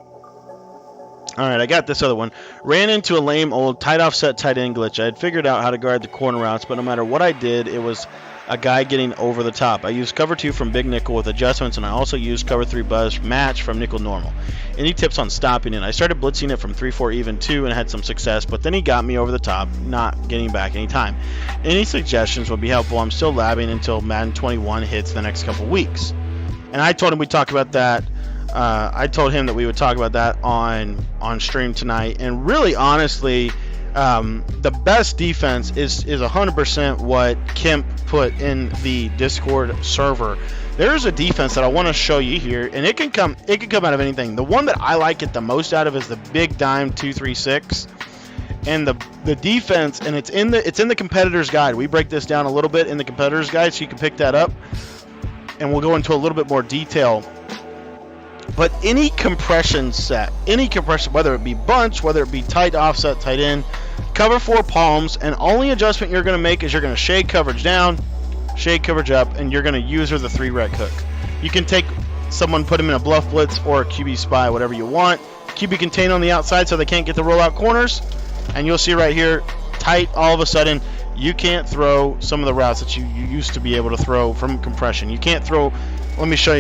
[SPEAKER 1] All right, I got this other one. Ran into a lame old tight offset tight end glitch. I had figured out how to guard the corner routes, but no matter what I did, it was a guy getting over the top. I used cover 2 from big nickel with adjustments, and I also used cover 3 buzz match from nickel normal. Any tips on stopping it? I started blitzing it from 3-4 even 2 and had some success, but then he got me over the top, not getting back any time. Any suggestions would be helpful. I'm still labbing until Madden 21 hits the next couple weeks. And I told him we'd talk about that. I told him that we would talk about that on stream tonight. And really, honestly, the best defense is 100% what Kemp put in the Discord server. There's a defense that I want to show you here, and it can come out of anything. The one that I like it the most out of is the big dime 236. And the defense, and it's in the competitor's guide. We break this down a little bit in the competitor's guide, so you can pick that up. And we'll go into a little bit more detail. But any compression set, whether it be bunch, whether it be tight offset, tight end, cover 4 palms, and only adjustment you're going to make is you're going to shade coverage down, shade coverage up, and you're going to use the 3-rec hook. You can take someone, put them in a bluff blitz or a QB spy, whatever you want. QB contain on the outside so they can't get the rollout corners. And you'll see right here, tight, all of a sudden, you can't throw some of the routes that you used to be able to throw from compression. You can't throw. Let me show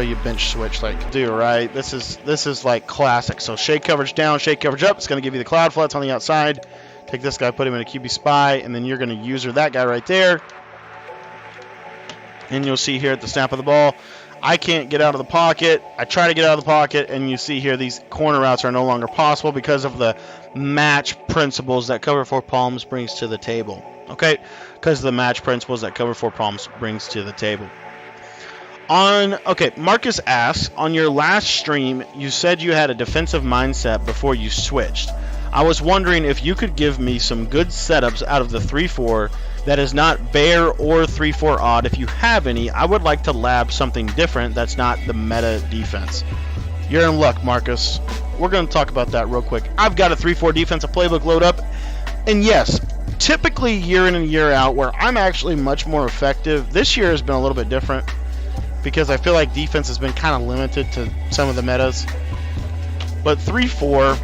[SPEAKER 1] you bench switch like do, right? This is like classic. So shade coverage down, shade coverage up. It's going to give you the cloud flats on the outside. Take this guy, put him in a QB spy, and then you're going to user that guy right there. And you'll see here at the snap of the ball, I can't get out of the pocket. I try to get out of the pocket, and you see here these corner routes are no longer possible because of the match principles that cover 4 palms brings to the table. Okay? Because of the match principles that cover 4 palms brings to the table. Okay, Marcus asks, on your last stream, you said you had a defensive mindset before you switched. I was wondering if you could give me some good setups out of the 3-4 that is not bear or 3-4 odd. If you have any, I would like to lab something different that's not the meta defense. You're in luck, Marcus. We're going to talk about that real quick. I've got a 3-4 defensive playbook load up, and yes, typically year in and year out, where I'm actually much more effective. This year has been a little bit different, because I feel like defense has been kind of limited to some of the metas. But 3-4,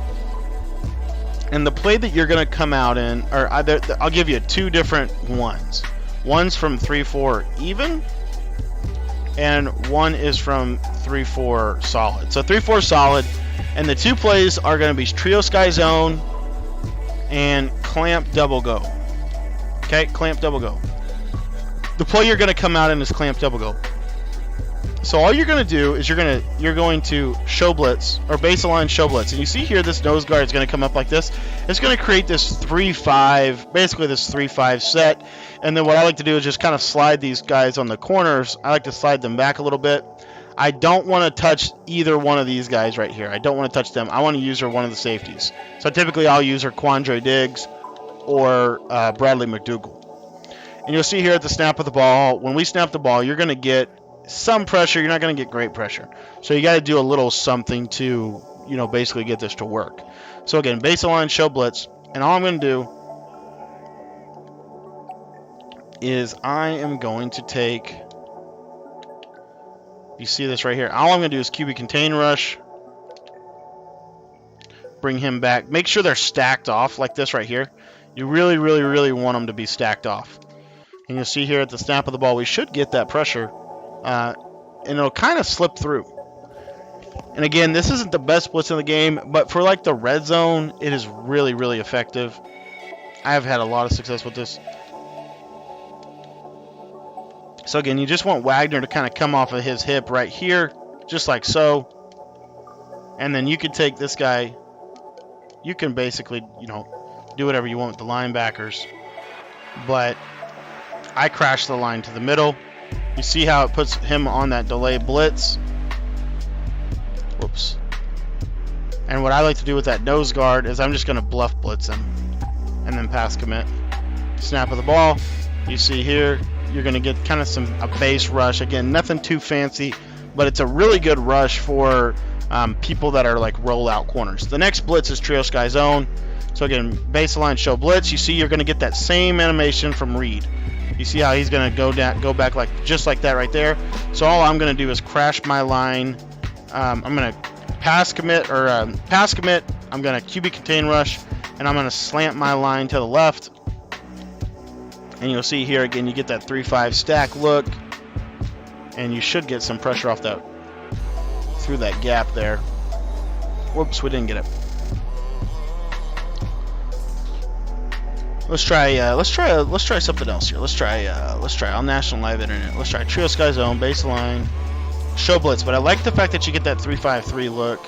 [SPEAKER 1] and the play that you're going to come out in, or I'll give you two different ones. One's from 3-4 even, and one is from 3-4 solid. So 3-4 solid, and the two plays are going to be trio sky zone and clamp double go. Okay, clamp double go. The play you're going to come out in is clamp double go. So all you're going to do is you're going to show blitz, or baseline show blitz, and you see here this nose guard is going to come up like this. It's going to create this 3-5, basically this 3-5 set, and then what I like to do is just kind of slide these guys on the corners. I like to slide them back a little bit. I don't want to touch either one of these guys right here. I don't want to touch them. I want to use one of the safeties. So typically I'll use Quandre Diggs or Bradley McDougal. And you'll see here at the snap of the ball, when we snap the ball, you're going to get some pressure. You're not going to get great pressure. So you got to do a little something to, basically get this to work. So again, baseline show blitz. And all I'm going to do is I am going to take, you see this right here. All I'm going to do is QB contain rush. Bring him back. Make sure they're stacked off like this right here. You really, really, really want them to be stacked off. And you'll see here at the snap of the ball, we should get that pressure. And it'll kind of slip through. And again, this isn't the best blitz in the game, but for like the red zone, it is really, really effective. I have had a lot of success with this. So again, you just want Wagner to kind of come off of his hip right here, just like so. And then you can take this guy. You can basically, do whatever you want with the linebackers. But I crash the line to the middle. You see how it puts him on that delay blitz. Whoops. And what I like to do with that nose guard is I'm just going to bluff blitz him. And then pass commit. Snap of the ball. You see here, you're going to get kind of a base rush. Again, nothing too fancy, but it's a really good rush for people that are like rollout corners. The next blitz is trio sky zone. So again, baseline show blitz. You see you're going to get that same animation from Reed. You see how he's going to go back just like that right there. So all I'm going to do is crash my line. I'm going to pass commit. I'm going to QB contain rush, and I'm going to slant my line to the left. And you'll see here again, you get that 3-5 stack look, and you should get some pressure off that through that gap there. Whoops, we didn't get it. Let's try something else here. Let's try on National Live Internet. Let's try trio sky zone baseline show blitz. But I like the fact that you get that 3-5-3 look,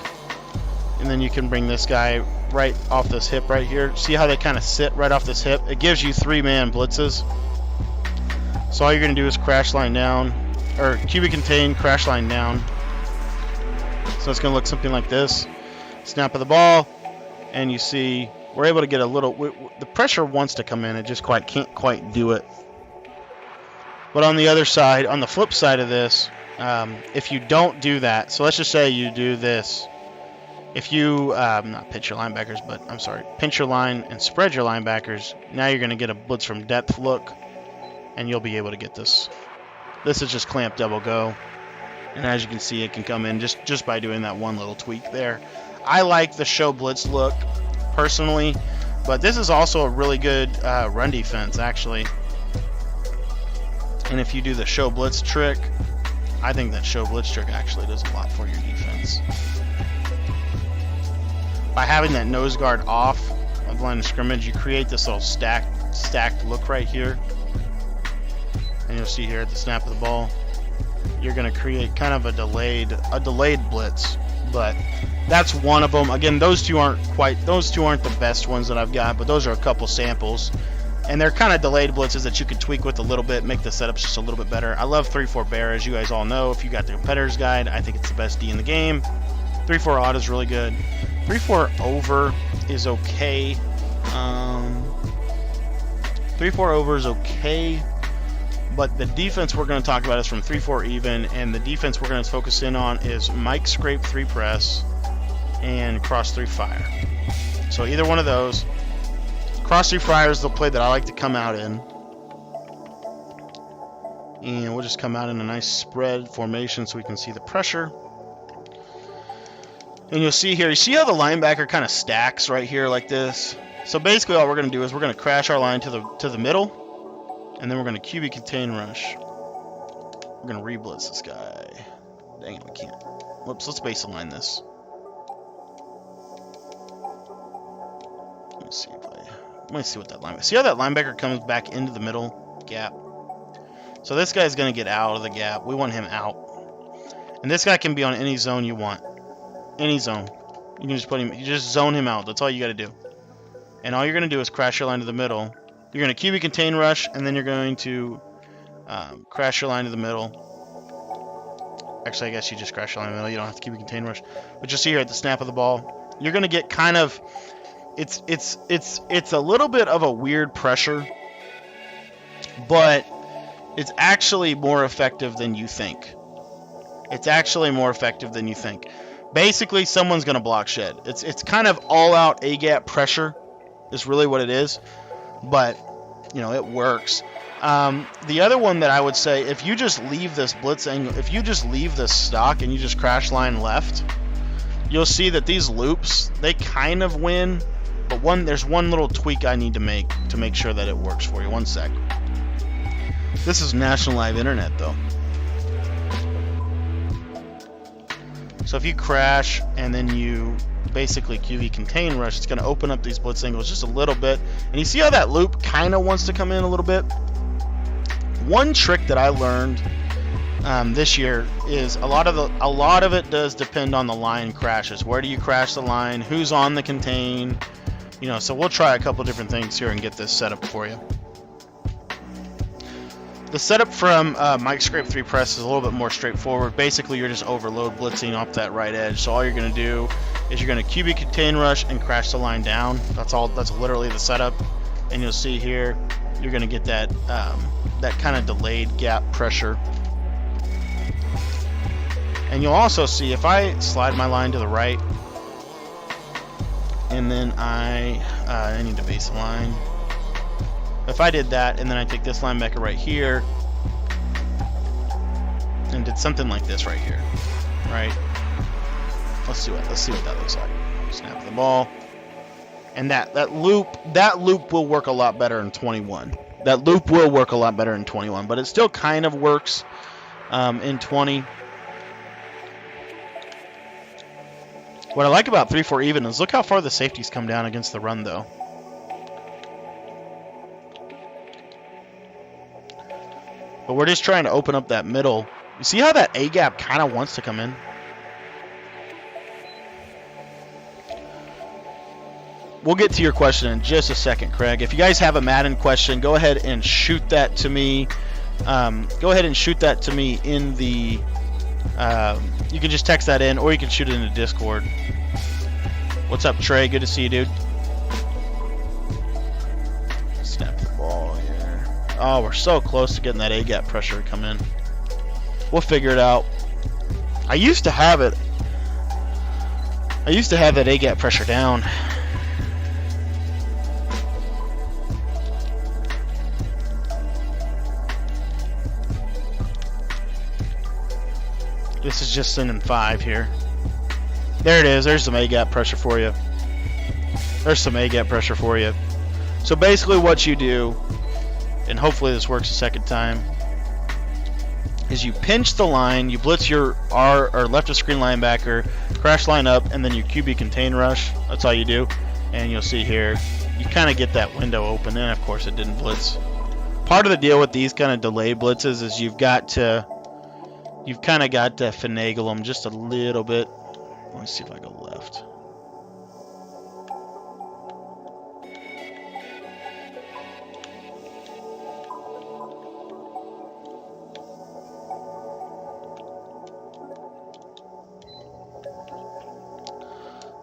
[SPEAKER 1] and then you can bring this guy right off this hip right here. See how they kind of sit right off this hip? It gives you 3-man blitzes. So all you're gonna do is crash line down, or QB contain, crash line down. So it's gonna look something like this. Snap of the ball, and you see we're able to get a little. The pressure wants to come in, it just can't quite do it. But on the other side, on the flip side of this, if you don't do that, so let's just say you do this. If you not pinch your linebackers, but I'm sorry, pinch your line and spread your linebackers, now you're going to get a blitz from depth look, and you'll be able to get this. This is just clamp double go, and as you can see, it can come in just by doing that one little tweak there. I like the show blitz look personally, but this is also a really good run defense actually. And if you do the show blitz trick, I think that show blitz trick actually does a lot for your defense. By having that nose guard off of the line of scrimmage, you create this little stacked look right here. And you'll see here at the snap of the ball, you're going to create kind of a delayed blitz. But that's one of them. Again, those two aren't the best ones that I've got, but those are a couple samples. And they're kind of delayed blitzes that you can tweak with a little bit, make the setups just a little bit better. I love 3-4 bear, as you guys all know. If you got the competitor's guide, I think it's the best D in the game. 3-4 odd is really good. 3-4 over is okay. 3-4 over is okay. But the defense we're going to talk about is from 3-4 even, and the defense we're going to focus in on is Mike Scrape 3 press and cross 3 fire. So either one of those. Cross 3 fire is the play that I like to come out in. And we'll just come out in a nice spread formation so we can see the pressure. And you'll see here, you see how the linebacker kind of stacks right here like this? So basically all we're going to do is we're going to crash our line to the middle. And then we're going to QB contain rush. We're going to re-blitz this guy. Dang it, we can't. Whoops, let's baseline this. Let me see what that linebacker... See how that linebacker comes back into the middle gap? So this guy's going to get out of the gap. We want him out. And this guy can be on any zone you want. Any zone. You can just put him... You just zone him out. That's all you got to do. And all you're going to do is crash your line to the middle. You're going to QB contain rush, and then you're going to crash your line to the middle. Actually, I guess you just crash your line to the middle. You don't have to QB contain rush. But you'll see here at the snap of the ball, you're going to get kind of... It's a little bit of a weird pressure, but it's actually more effective than you think. It's actually more effective than you think. Basically, someone's going to block shed. It's kind of all-out A-gap pressure is really what it is. But, you know, it works. The other one that I would say, if you just leave this blitz angle, if you just leave this stock and you just crash line left, you'll see that these loops, they kind of win. But there's one little tweak I need to make sure that it works for you. One sec. This is National Live Internet, though. So if you crash and then you basically QB contain rush, it's going to open up these blitz angles just a little bit. And you see how that loop kind of wants to come in a little bit? One trick that I learned this year is a lot of it does depend on the line crashes. Where do you crash the line? Who's on the contain? You know, so we'll try a couple different things here and get this set up for you. The setup from Mike Scrape 3 press is a little bit more straightforward. Basically, you're just overload blitzing off that right edge. So all you're going to do is you're going to QB contain rush and crash the line down. That's all. That's literally the setup. And you'll see here, you're going to get that that kind of delayed gap pressure. And you'll also see if I slide my line to the right, and then I need to base line. If I did that, and then I take this linebacker right here, and did something like this right here, right? Let's see what that looks like. Snap the ball, and that loop will work a lot better in 21. That loop will work a lot better in 21, but it still kind of works in 20. What I like about 3-4 even is look how far the safeties come down against the run, though. But we're just trying to open up that middle. You see how that A-gap kind of wants to come in? We'll get to your question in just a second, Craig. If you guys have a Madden question, go ahead and shoot that to me. Go ahead and shoot that to me in the... you can just text that in, or you can shoot it in the Discord. What's up, Trey? Good to see you, dude. Snap the ball here. Oh, we're so close to getting that A-gap pressure to come in. We'll figure it out. I used to have it. I used to have that A-gap pressure down. This is just sending 5 here. There it is. There's some A-gap pressure for you. There's some A-gap pressure for you. So basically what you do, and hopefully this works a second time, is you pinch the line, you blitz your R or left of screen linebacker, crash line up, and then you QB contain rush. That's all you do. And you'll see here, you kind of get that window open, and of course it didn't blitz. Part of the deal with these kind of delay blitzes is you've kind of got to finagle them just a little bit. Let me see if I go left.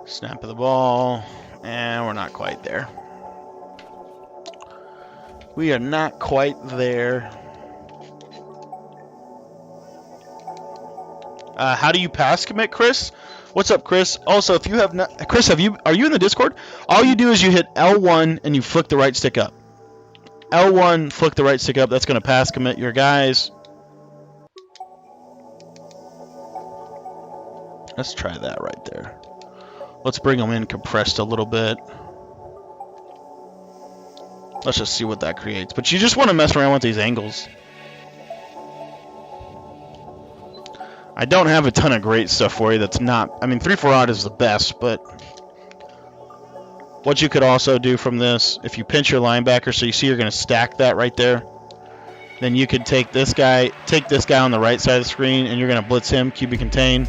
[SPEAKER 1] Snap of the ball. And we're not quite there. We are not quite there. How do you pass commit, Chris? What's up, Chris? Also, if you have not, Chris, are you in the Discord? All you do is you hit L1 and you flick the right stick up. L1, flick the right stick up. That's going to pass commit your guys. Let's try that right there. Let's bring them in compressed a little bit. Let's just see what that creates. But you just want to mess around with these angles. I don't have a ton of great stuff for you that's not... I mean, 3-4 odd is the best, but... What you could also do from this, if you pinch your linebacker, so you see you're going to stack that right there, then you could take this guy on the right side of the screen, and you're going to blitz him, QB contain,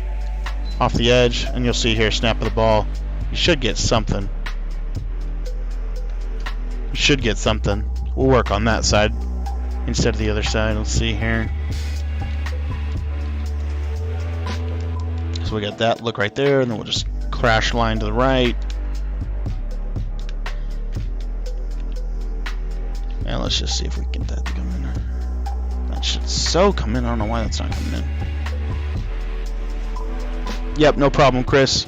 [SPEAKER 1] off the edge, and you'll see here, snap of the ball. You should get something. You should get something. We'll work on that side instead of the other side. Let's see here. So we got that look right there, and then we'll just crash line to the right. And let's just see if we can get that to come in. That should so come in. I don't know why that's not coming in. Yep, no problem, Chris.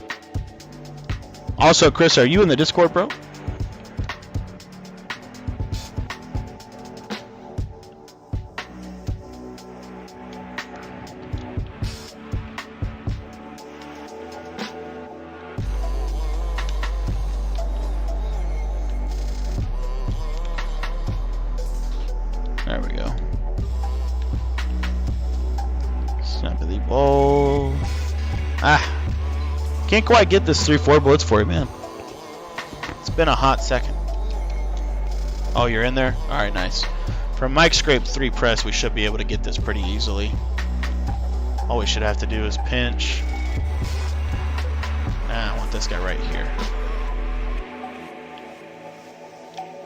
[SPEAKER 1] Also, Chris, are you in the Discord, bro? There we go. Snap of the ball. Can't quite get this 3-4 blitz for you, man. It's been a hot second. Oh, you're in there? Alright, nice. From Mike Scrape 3 press, we should be able to get this pretty easily. All we should have to do is pinch. I want this guy right here.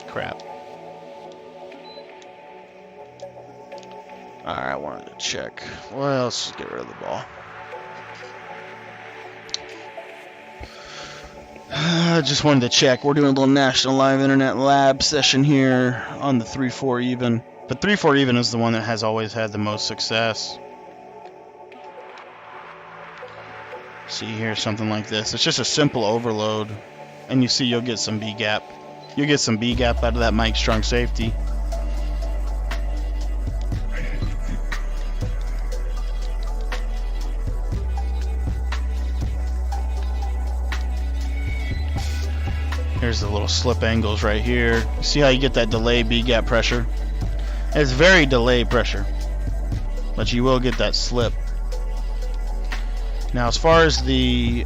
[SPEAKER 1] Crap. Alright, I wanted to check. Well, let's just get rid of the ball. I just wanted to check. We're doing a little National Live Internet Lab session here on the 3-4 even. But 3-4 even is the one that has always had the most success. See here, something like this. It's just a simple overload. And you see you'll get some B-gap. You'll get some B-gap out of that Mike Strong safety. Here's the little slip angles right here. You see how you get that delay B-gap pressure? It's very delay pressure, but you will get that slip. Now, as far as the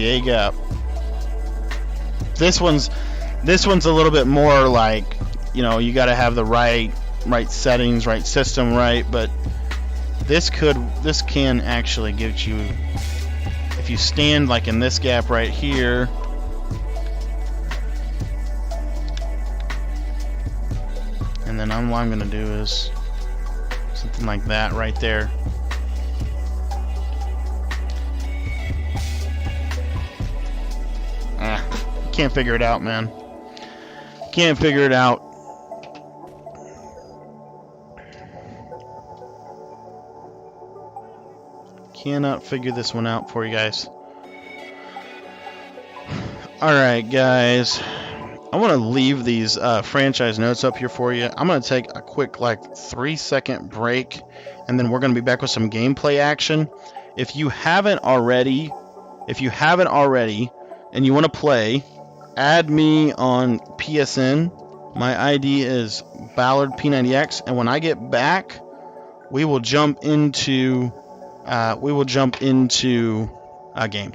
[SPEAKER 1] A-gap, this one's a little bit more like, you know, you got to have the right settings, right system, right, but this can actually give you, if you stand like in this gap right here, and then what I'm gonna do is something like that right there. Can't figure it out, man. Can't figure it out. Cannot figure this one out for you guys. Alright, guys. I want to leave these franchise notes up here for you. I'm going to take a quick, like, 3-second break, and then we're going to be back with some gameplay action. If you haven't already, and you want to play, add me on PSN. My ID is BallardP90X, and when I get back, we will jump into a game.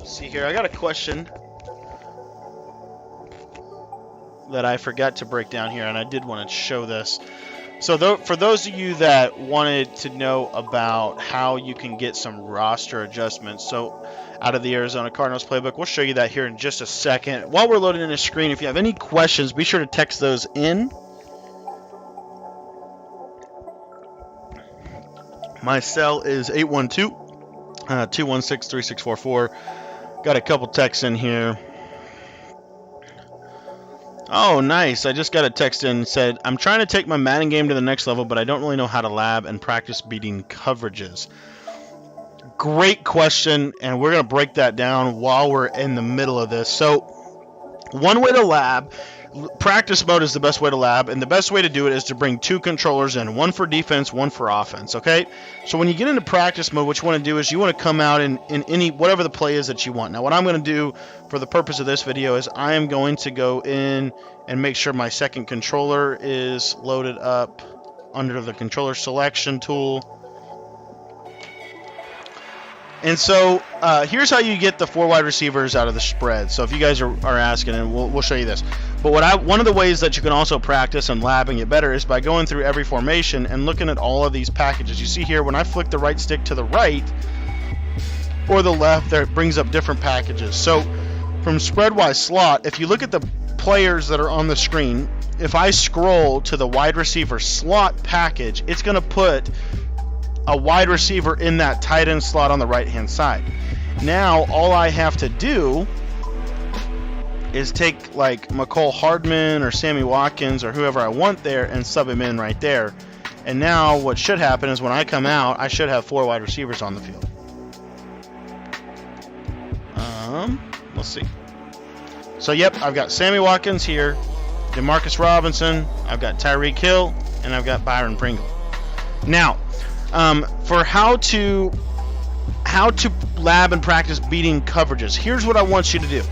[SPEAKER 1] See here, I got a question that I forgot to break down here, and I did want to show this. So for those of you that wanted to know about how you can get some roster adjustments, so out of the Arizona Cardinals playbook, we'll show you that here in just a second. While we're loading in the screen, if you have any questions, be sure to text those in. My cell is 812-216-3644. Got a couple texts in here. Oh, nice. I just got a text in and said, I'm trying to take my Madden game to the next level, but I don't really know how to lab and practice beating coverages. Great question, and we're going to break that down while we're in the middle of this. So, one way to lab, practice mode is the best way to lab, and the best way to do it is to bring two controllers in, one for defense, one for offense, okay? So when you get into practice mode, what you want to do is you want to come out in any, whatever the play is that you want. Now, what I'm going to do for the purpose of this video is I am going to go in and make sure my second controller is loaded up under the controller selection tool. And so here's how you get the 4 wide receivers out of the spread. So if you guys are asking, and we'll show you this. But one of the ways that you can also practice and labbing it better is by going through every formation and looking at all of these packages. You see here, when I flick the right stick to the right or the left, there it brings up different packages. So from spread-wise slot, if you look at the players that are on the screen, if I scroll to the wide receiver slot package, it's going to put a wide receiver in that tight end slot on the right hand side. Now all I have to do is take like McCole Hardman or Sammy Watkins or whoever I want there and sub him in right there. And now what should happen is when I come out, I should have 4 wide receivers on the field. Let's see. So yep, I've got Sammy Watkins here, Demarcus Robinson, I've got Tyreek Hill, and I've got Byron Pringle. Now, for how to lab and practice beating coverages, here's what I want you to do.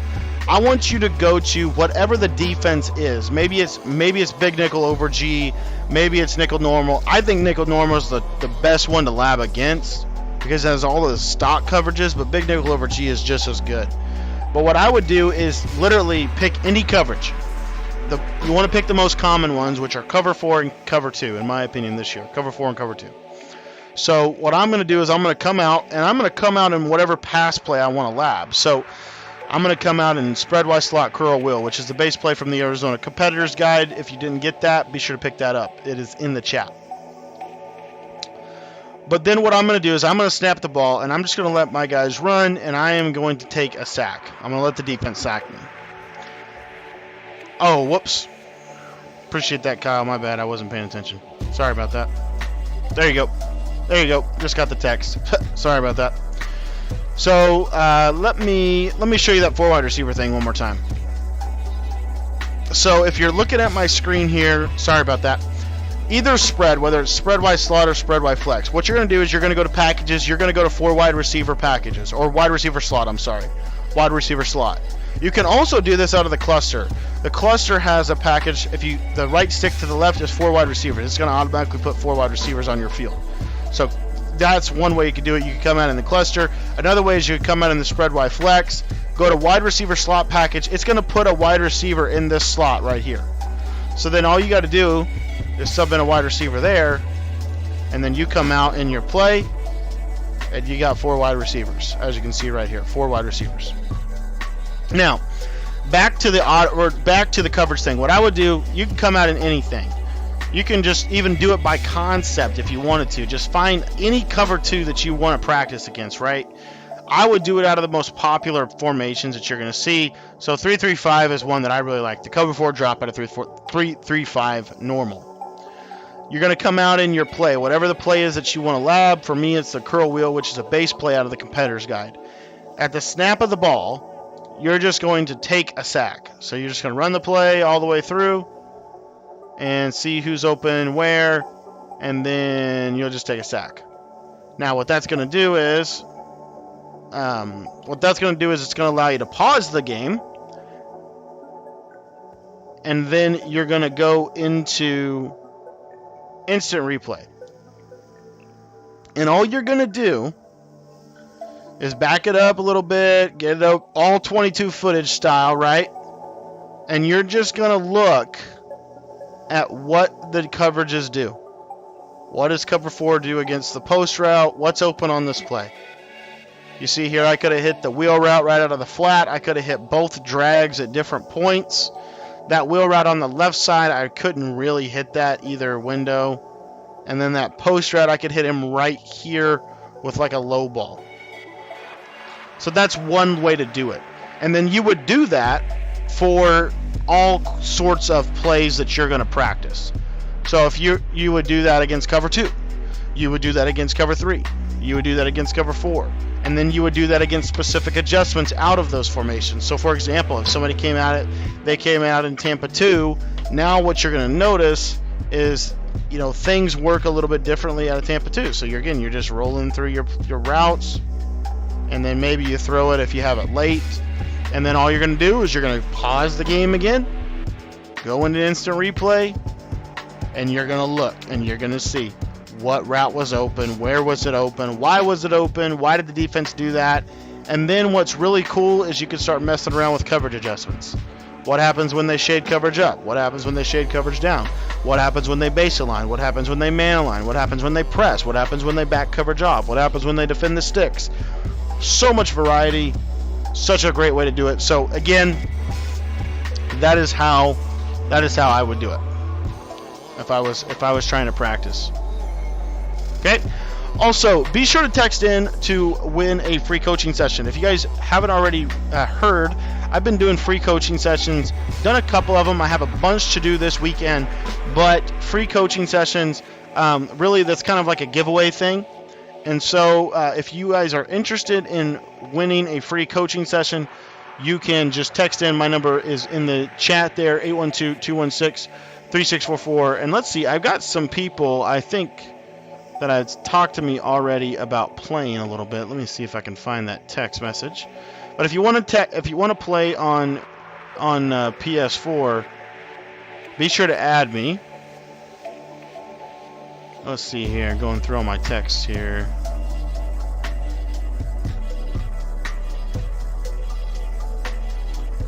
[SPEAKER 1] I want you to go to whatever the defense is. Maybe it's big nickel over G, maybe it's nickel normal. I think nickel normal is the best one to lab against because it has all of the stock coverages, but big nickel over G is just as good. But what I would do is literally pick any coverage. You want to pick the most common ones, which are cover 4 and cover 2, in my opinion this year. Cover 4 and cover 2. So what I'm going to do is I'm going to come out, and I'm going to come out in whatever pass play I want to lab. So I'm going to come out in spread-wise slot curl wheel, which is the base play from the Arizona Competitors Guide. If you didn't get that, be sure to pick that up. It is in the chat. But then what I'm going to do is I'm going to snap the ball, and I'm just going to let my guys run, and I am going to take a sack. I'm going to let the defense sack me. Oh, whoops. Appreciate that, Kyle. My bad. I wasn't paying attention. Sorry about that. There you go. There you go. Just got the text. Sorry about that. So let me show you that 4 wide receiver thing one more time. So if you're looking at my screen here, sorry about that. Either spread, whether it's spread wide slot or spread wide flex, what you're going to do is you're going to go to packages. You're going to go to 4 wide receiver packages, or wide receiver slot. I'm sorry, wide receiver slot. You can also do this out of the cluster. The cluster has a package. If the right stick to the left is 4 wide receivers, it's going to automatically put 4 wide receivers on your field. So that's one way you can do it. You can come out in the cluster. Another way is you can come out in the spread wide flex. Go to wide receiver slot package. It's going to put a wide receiver in this slot right here. So then all you got to do is sub in a wide receiver there, and then you come out in your play, and you got 4 wide receivers, as you can see right here, 4 wide receivers. Now, back to the coverage thing. What I would do, you can come out in anything. You can just even do it by concept if you wanted to. Just find any cover 2 that you want to practice against, right? I would do it out of the most popular formations that you're going to see. So 3-3-5 is one that I really like. The cover 4 drop out of 3-3-5 normal. You're going to come out in your play, whatever the play is that you want to lab. For me, it's the curl wheel, which is a base play out of the Competitor's Guide. At the snap of the ball, you're just going to take a sack. So you're just going to run the play all the way through and see who's open where, and then you'll just take a sack. Now, what that's going to do is, it's going to allow you to pause the game, and then you're going to go into instant replay. And all you're going to do is back it up a little bit, get it up all 22 footage style, right? And you're just going to look at what the coverages do. What does cover 4 do against the post route? What's open on this play? You see here, I could have hit the wheel route right out of the flat. I could have hit both drags at different points. That wheel route on the left side, I couldn't really hit that either window. And then that post route, I could hit him right here with like a low ball. So that's one way to do it. And then you would do that for all sorts of plays that you're going to practice. So if you would do that against cover 2. You would do that against cover 3. You would do that against cover 4. And then you would do that against specific adjustments out of those formations. So for example, if somebody came out in Tampa 2, now what you're going to notice is, things work a little bit differently out of Tampa 2. So you're just rolling through your routes, and then maybe you throw it if you have it late. And then all you're going to do is you're going to pause the game again, go into instant replay, and you're going to look and you're going to see what route was open, where was it open, why was it open, why did the defense do that. And then what's really cool is you can start messing around with coverage adjustments. What happens when they shade coverage up? What happens when they shade coverage down? What happens when they base align? What happens when they man align? What happens when they press? What happens when they back coverage off? What happens when they defend the sticks? So much variety. Such a great way to do it. So again, that is how I would do it if I was trying to practice. Okay. Also, be sure to text in to win a free coaching session. If you guys haven't already heard, I've been doing free coaching sessions, done a couple of them. I have a bunch to do this weekend, but free coaching sessions, really that's kind of like a giveaway thing. And so if you guys are interested in winning a free coaching session, you can just text in. My number is in the chat there, 812-216-3644. And let's see, I've got some people, I think, that have talked to me already about playing a little bit. Let me see if I can find that text message. But if you want to play on PS4, be sure to add me. Let's see here, going through all my texts here.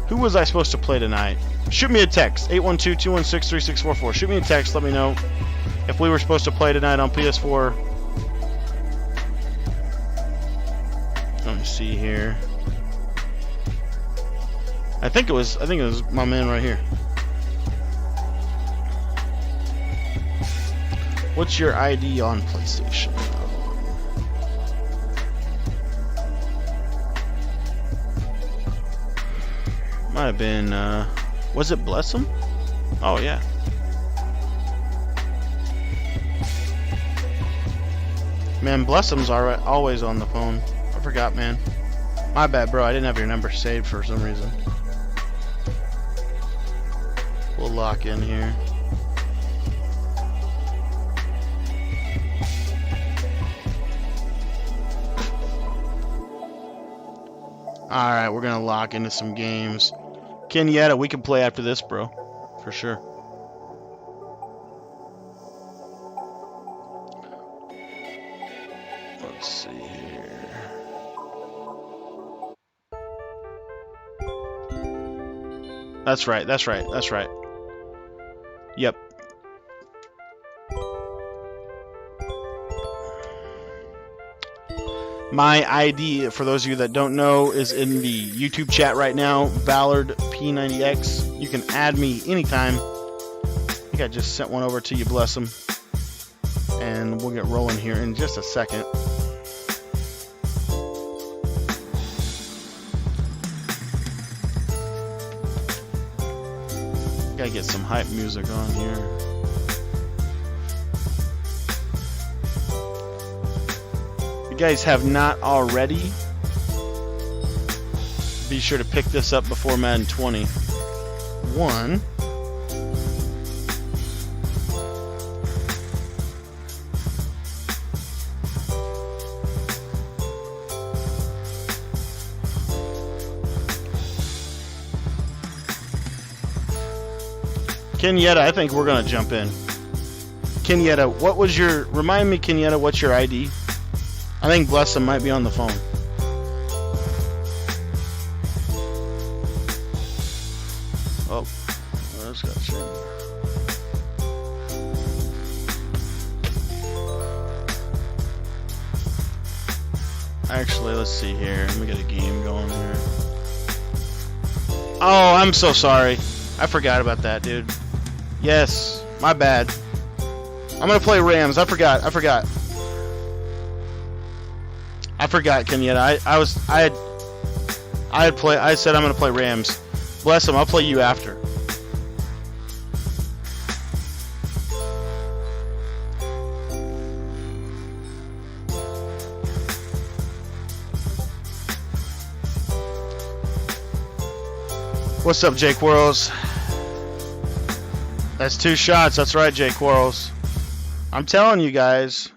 [SPEAKER 1] Who was I supposed to play tonight? Shoot me a text, 812-216-3644. Shoot me a text, let me know if we were supposed to play tonight on PS4. Let me see here. I think it was my man right here. What's your ID on PlayStation? Might have been, was it Blessum? Oh, yeah. Man, Blessum's always on the phone. I forgot, man. My bad, bro. I didn't have your number saved for some reason. We'll lock in here. Alright, we're gonna lock into some games. Kenyatta, we can play after this, bro. For sure. Let's see here. That's right. Yep. My ID, for those of you that don't know, is in the YouTube chat right now, Ballard P90X. You can add me anytime. I think I just sent one over to you, bless them. And we'll get rolling here in just a second. Gotta get some hype music on here. Guys have not already, be sure to pick this up before Madden 21. Kenyatta, I think we're gonna jump in. Kenyatta, remind me, Kenyatta, what's your ID? I think Blessum might be on the phone. Oh, that's got shit. Actually, let's see here. Let me get a game going here. Oh, I'm so sorry. I forgot about that, dude. Yes, my bad. I'm gonna play Rams. I forgot, Kenyatta. I said I'm gonna play Rams. Bless him. I'll play you after. What's up, Jake Quarles? That's 2 shots. That's right, Jake Quarles. I'm telling you guys,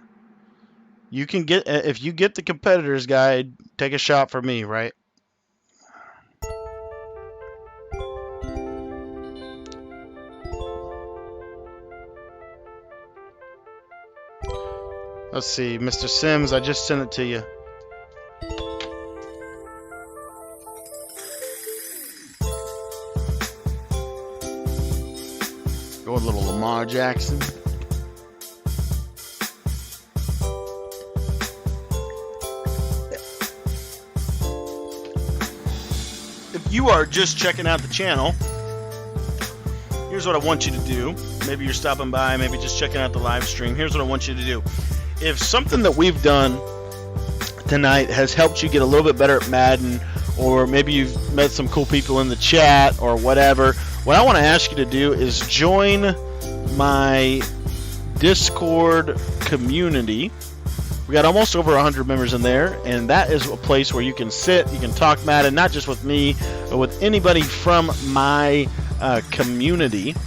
[SPEAKER 1] you can get, if you get the competitor's guide, take a shot for me, right? Let's see, Mr. Sims, I just sent it to you. Go a little Lamar Jackson. If you are just checking out the channel, here's what I want you to do. Maybe you're stopping by, maybe just checking out the live stream. Here's what I want you to do. If something that we've done tonight has helped you get a little bit better at Madden, or maybe you've met some cool people in the chat or whatever, what I want to ask you to do is join my Discord community. We got almost over 100 members in there, and that is a place where you can sit, you can talk Madden, not just with me, but with anybody from my community.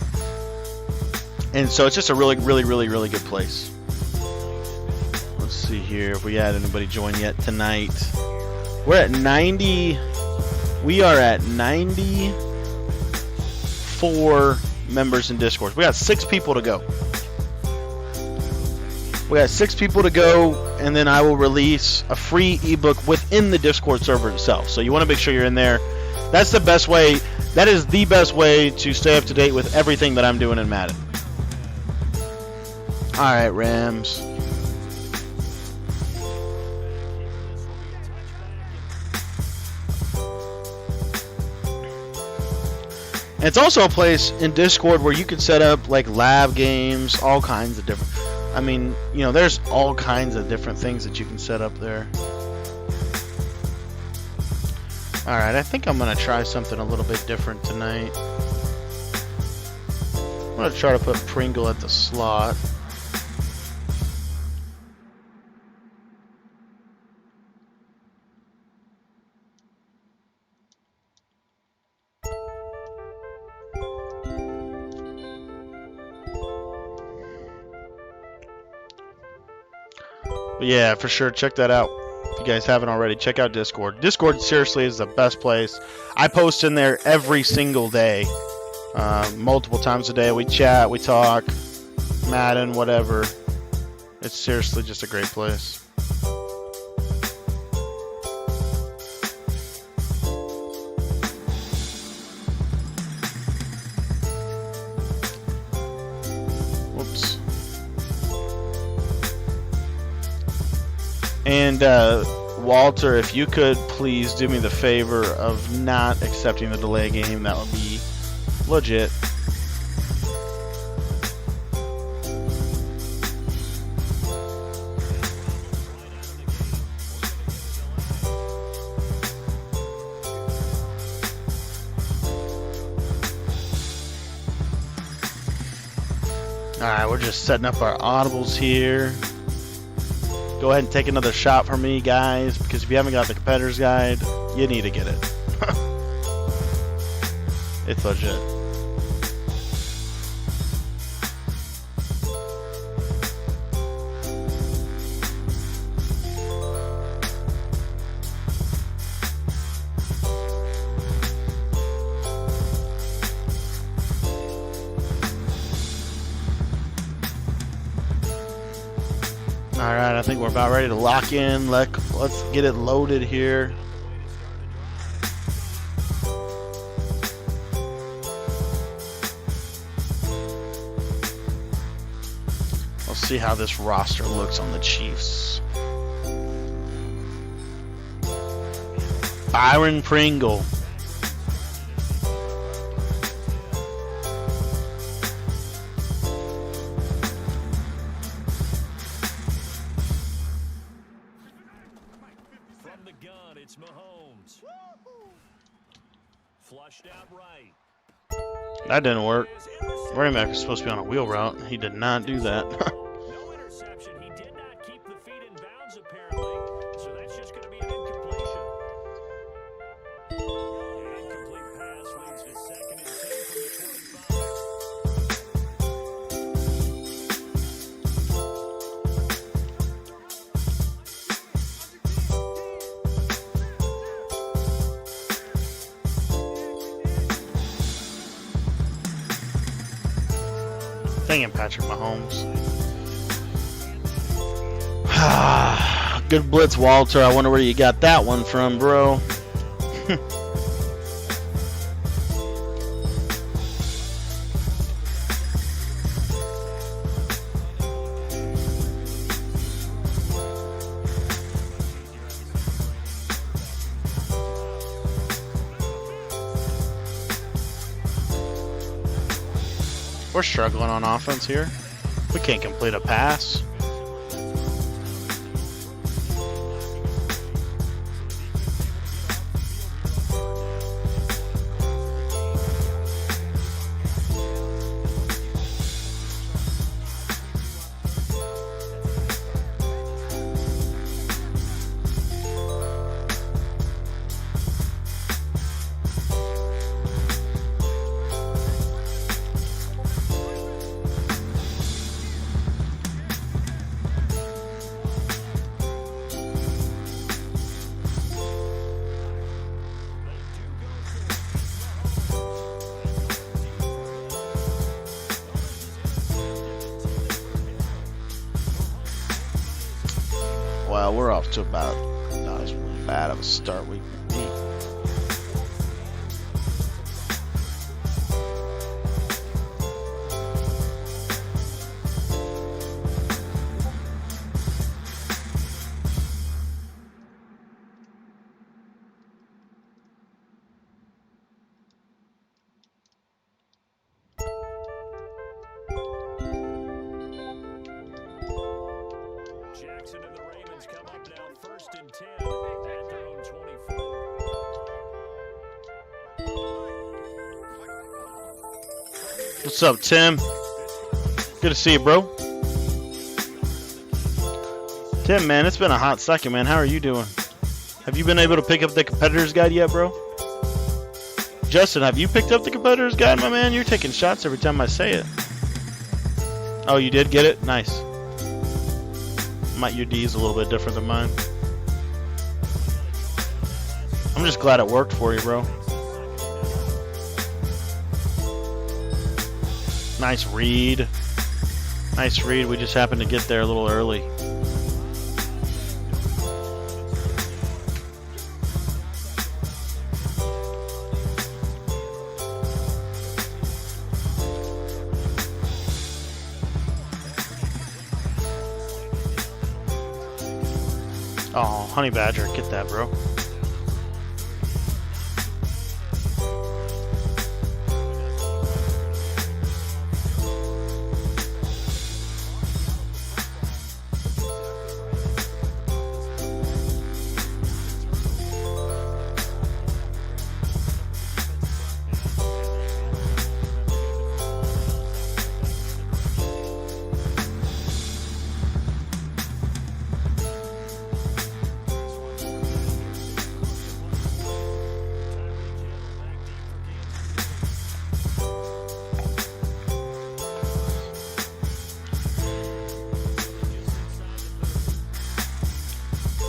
[SPEAKER 1] And so it's just a really good place. Let's see here if we had anybody join yet tonight. We're at 90. We are at 94 members in Discord. We got 6 people to go. We got 6 people to go, and then I will release a free ebook within the Discord server itself. So you want to make sure you're in there. That's the best way. That is the best way to stay up to date with everything that I'm doing in Madden. All right, Rams. And it's also a place in Discord where you can set up like lab games, all kinds of different. I mean, you know, there's all kinds of different things that you can set up there. All right, I think I'm gonna try something a little bit different tonight. I'm gonna try to put Pringle at the slot. But yeah, for sure, check that out. If you guys haven't already, check out Discord. Discord seriously is the best place. I post in there every single day, multiple times a day. We chat, we talk, Madden, whatever. It's seriously just a great place. Whoops. And Walter, if you could please do me the favor of not accepting the delay game, that would be legit. Alright, we're just setting up our audibles here. Go ahead and take another shot for me, guys, because if you haven't got the competitor's guide, you need to get it. It's legit. Alright, I think we're about ready to lock in. Let's get it loaded here. See how this roster looks on the Chiefs. Byron Pringle.
[SPEAKER 2] From the gun, it's Mahomes. Flushed out right.
[SPEAKER 1] That didn't work. Running back was supposed to be on a wheel route. He did not do that.
[SPEAKER 2] No interception. He did not keep the feet in bounds, apparently. So that's just going to be an incompletion. An incomplete pass leads to 2nd and 10 from the 25.
[SPEAKER 1] Dang it, Patrick Mahomes. Good blitz, Walter. I wonder where you got that one from, bro. We're struggling on offense here. We can't complete a pass. Well, we're off to about not as bad of a start we can be.
[SPEAKER 2] Jackson and the Ravens come up now 1st and 10 at their own 24.
[SPEAKER 1] What's up, Tim? Good to see you, bro. Tim, man, it's been a hot second, man. How are you doing? Have you been able to pick up the competitor's guide yet, bro? Justin, have you picked up the competitor's guide, my man? You're taking shots every time I say it. Oh, you did get it? Nice. Your D is a little bit different than mine. I'm just glad it worked for you, bro. Nice read. Nice read. We just happened to get there a little early. Oh, honey badger, get that, bro.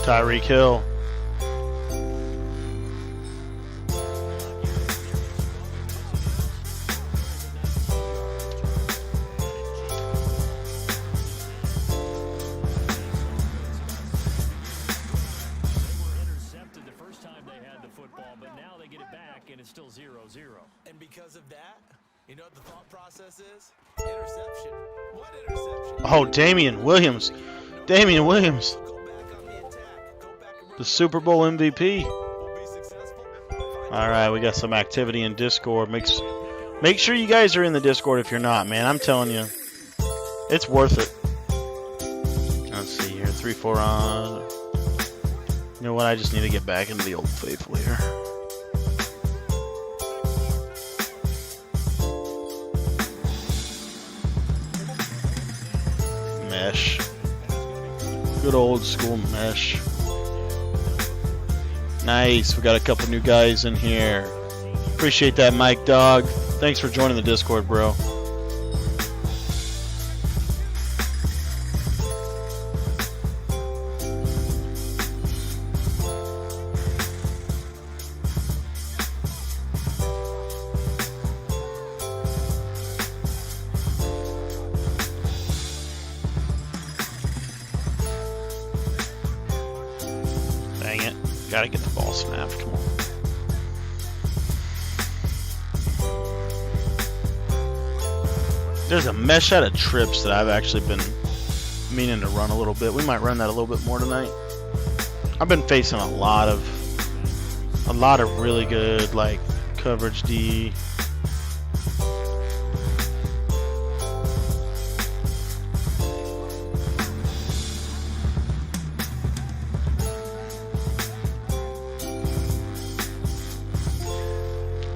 [SPEAKER 1] Tyreek Hill.
[SPEAKER 2] Intercepted the first time they had the football, but now they get it back and it's still 0-0.
[SPEAKER 3] And because of that, You know what the thought process is? Interception. What interception?
[SPEAKER 1] Oh, Damian Williams. Damian Williams.
[SPEAKER 3] Go back on the attack. Go back and run
[SPEAKER 1] The Super Bowl MVP.
[SPEAKER 3] will be successful.
[SPEAKER 1] All right, we got some activity in Discord. Make sure you guys are in the Discord if you're not, man. I'm telling you, it's worth it. Let's see here, 3-4 on. You know what? I just need to get back into the Old Faithful here. Mesh. Good old school mesh. Nice. We got a couple new guys in here. Appreciate that, Mike Dog. Thanks for joining the Discord, bro. Dang it. Gotta get the ball snapped. Come on. There's a mesh out of trips that I've actually been meaning to run a little bit. We might run that a little bit more tonight. I've been facing a lot of really good like coverage D.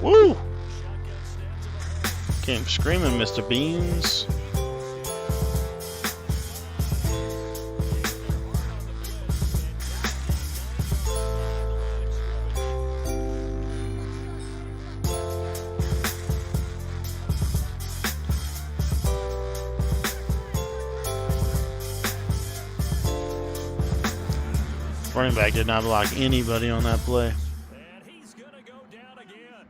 [SPEAKER 1] Woo! Came screaming, Mr. Beans. Running back did not block anybody on that play.
[SPEAKER 2] And he's going to go down again.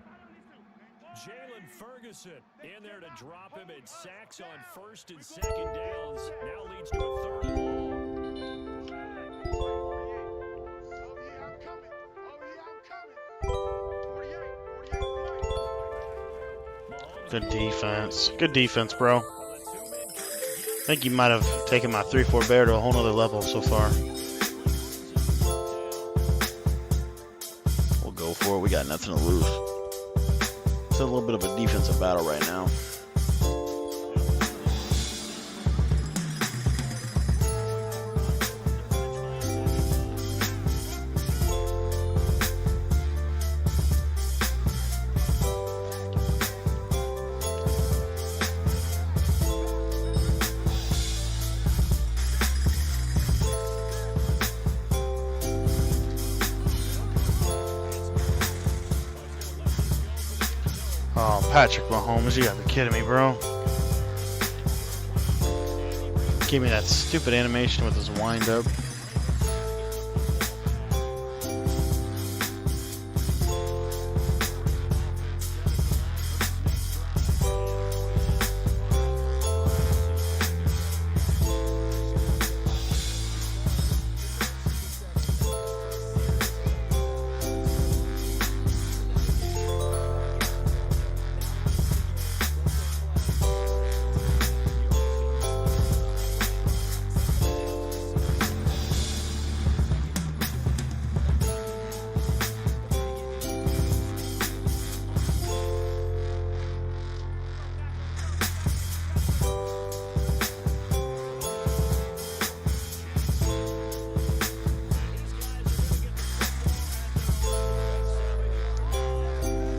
[SPEAKER 2] Jalen Ferguson in there to drop him in sacks on first and second downs. Now leads to a third and long.
[SPEAKER 1] Good defense. Good defense, bro. I think you might have taken my 3-4 bear to a whole nother level so far. We'll go for it. We got nothing to lose. It's a little bit of a defensive battle right now. Oh, Patrick Mahomes, you gotta be kidding me, bro. Give me that stupid animation with his wind up.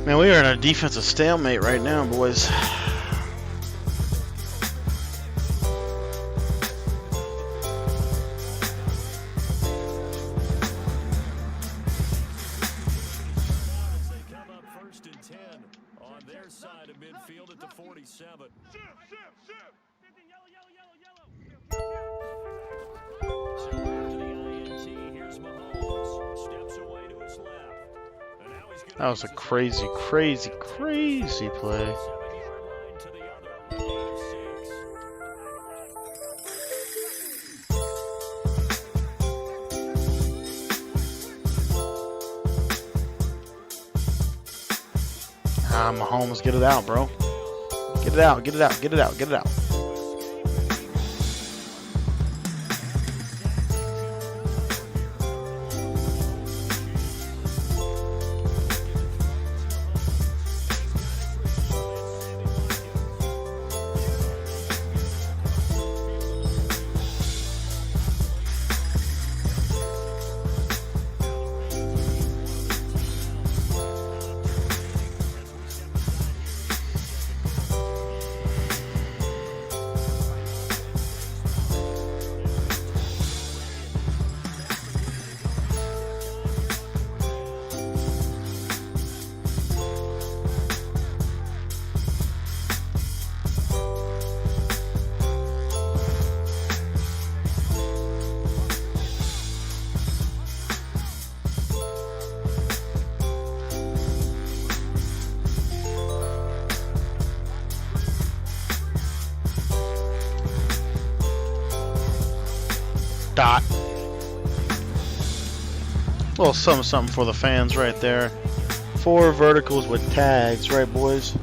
[SPEAKER 1] Man, we are in a defensive stalemate right now, boys.
[SPEAKER 2] They come up first and 10 on their side of midfield at the 47. So after the INT, here's Mahomes. Steps away to his left. And now he's gonna
[SPEAKER 1] That was a crazy, crazy, crazy play.
[SPEAKER 2] 7-yard line to the other. 8-6.
[SPEAKER 1] Mahomes, get it out, bro. Get it out, get it out, get it out, get it out. Dot. Little something for the fans right there. 4 verticals with tags, right, boys?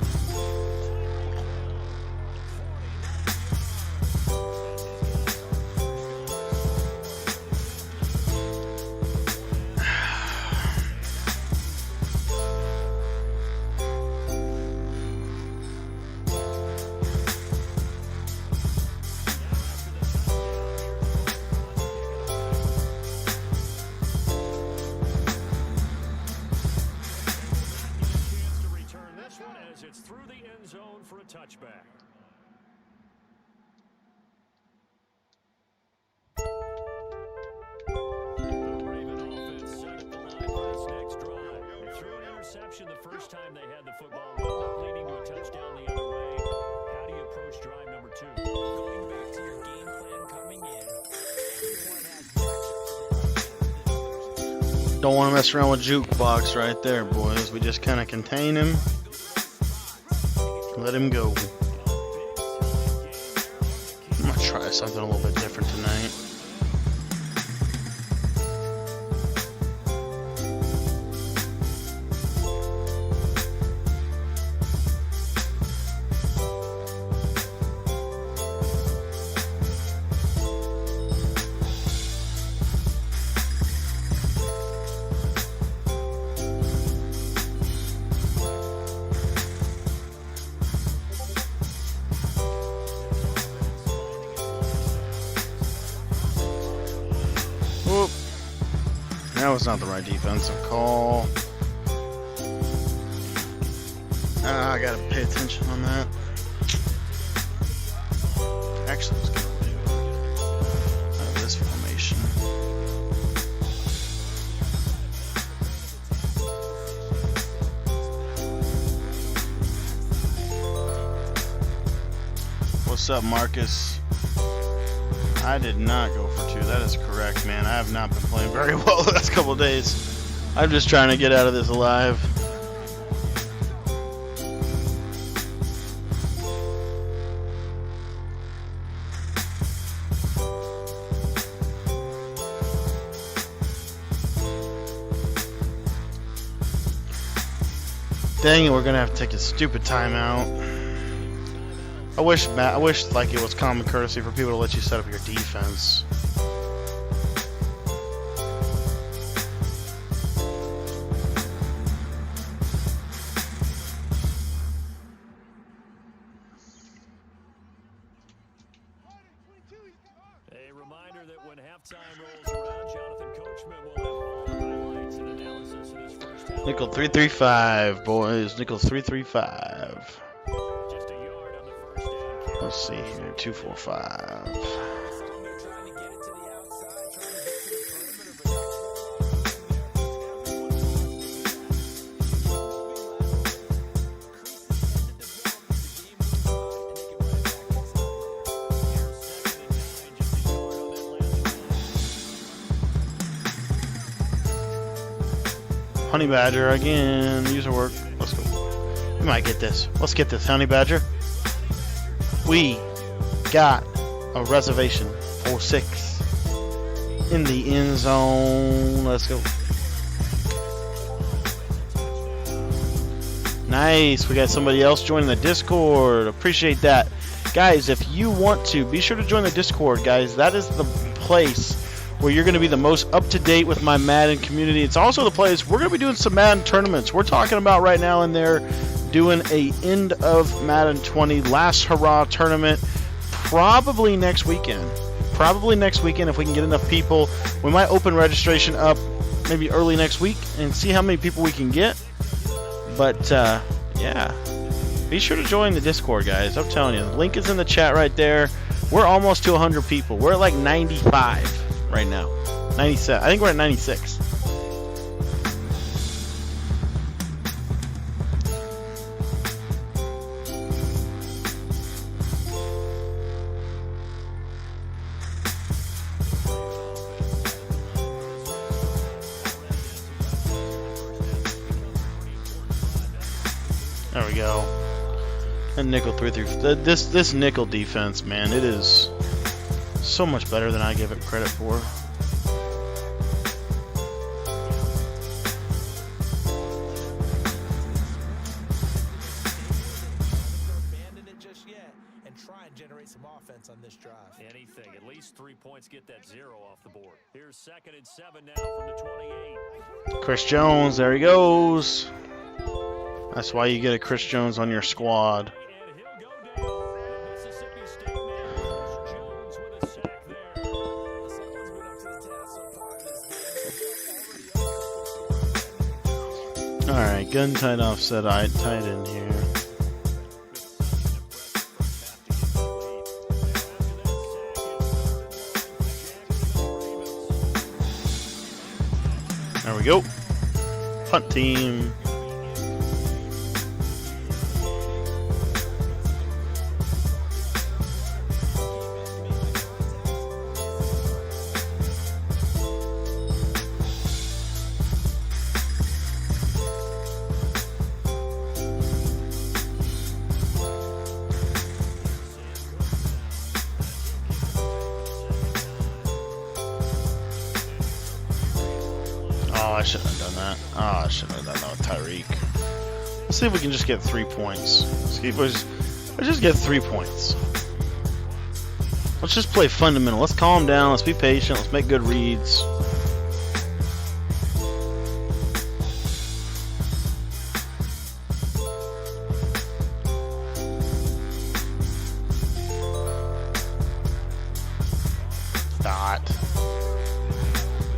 [SPEAKER 2] Touchback. The Raven offense set up the line for this next drive. They threw an interception the first time they had the football, wound up leading to a touchdown the other way. How do you approach drive number 2?
[SPEAKER 3] Going back to your game plan coming in.
[SPEAKER 1] Don't want to mess around with jukebox right there, boys. We just kind of contain him. Let him go. I'm going to try something a little bit different tonight. Whoop. That was not the right defensive call. I gotta pay attention on that. Actually, I was gonna do this formation. What's up, Marcus? I did not go for 2. That is correct, man. I have not been playing very well the last couple of days. I'm just trying to get out of this alive. Dang it, we're gonna have to take a stupid timeout. I wish like it was common courtesy for people to let you set up your defense.
[SPEAKER 2] A reminder that when halftime rolls around, Jonathan Coachman will have all the highlights and analysis of his first half.
[SPEAKER 1] Nickel 335, boys. Nickel 335.
[SPEAKER 2] Just a yard on the first down.
[SPEAKER 1] Let's see here. 245.
[SPEAKER 3] They're trying to get it to the outside, trying to get to the
[SPEAKER 1] Honey Badger again. User work. Let's go. We might get this. Let's get this, Honey Badger. We got a reservation for 6 in the end zone. Let's go. Nice. We got somebody else joining the Discord. Appreciate that. Guys, if you want to, be sure to join the Discord, guys. That is the place where you're going to be the most up-to-date with my Madden community. It's also the place we're going to be doing some Madden tournaments. We're talking about right now in there doing a end of Madden 20 last hurrah tournament probably next weekend. Probably next weekend if we can get enough people. We might open registration up maybe early next week and see how many people we can get. But, yeah. Be sure to join the Discord, guys. I'm telling you, the link is in the chat right there. We're almost to 100 people. We're at like 95 right now. 97. I think we're at 96. There we go. And nickel 3-3. This nickel defense, man, it is so much better than I give it credit for.
[SPEAKER 3] Abandon it just yet and try and generate some offense on this drive.
[SPEAKER 2] Anything. At least 3 points get that 0 off the board. Here's 2nd and 7 now from the 28.
[SPEAKER 1] Chris Jones, there he goes. That's why you get a Chris Jones on your squad.
[SPEAKER 2] And he'll go down. The Mississippi State man, Chris Jones with a sack there.
[SPEAKER 3] Someone's been up to the task so far this game.
[SPEAKER 1] Alright, gun tight offset, tight in here. There we go. Punt team. Oh, I shouldn't have done that. Oh, I shouldn't have done that with Tyreek. Let's see if we can just get 3 points. Let's just get 3 points. Let's just play fundamental. Let's calm down. Let's be patient. Let's make good reads.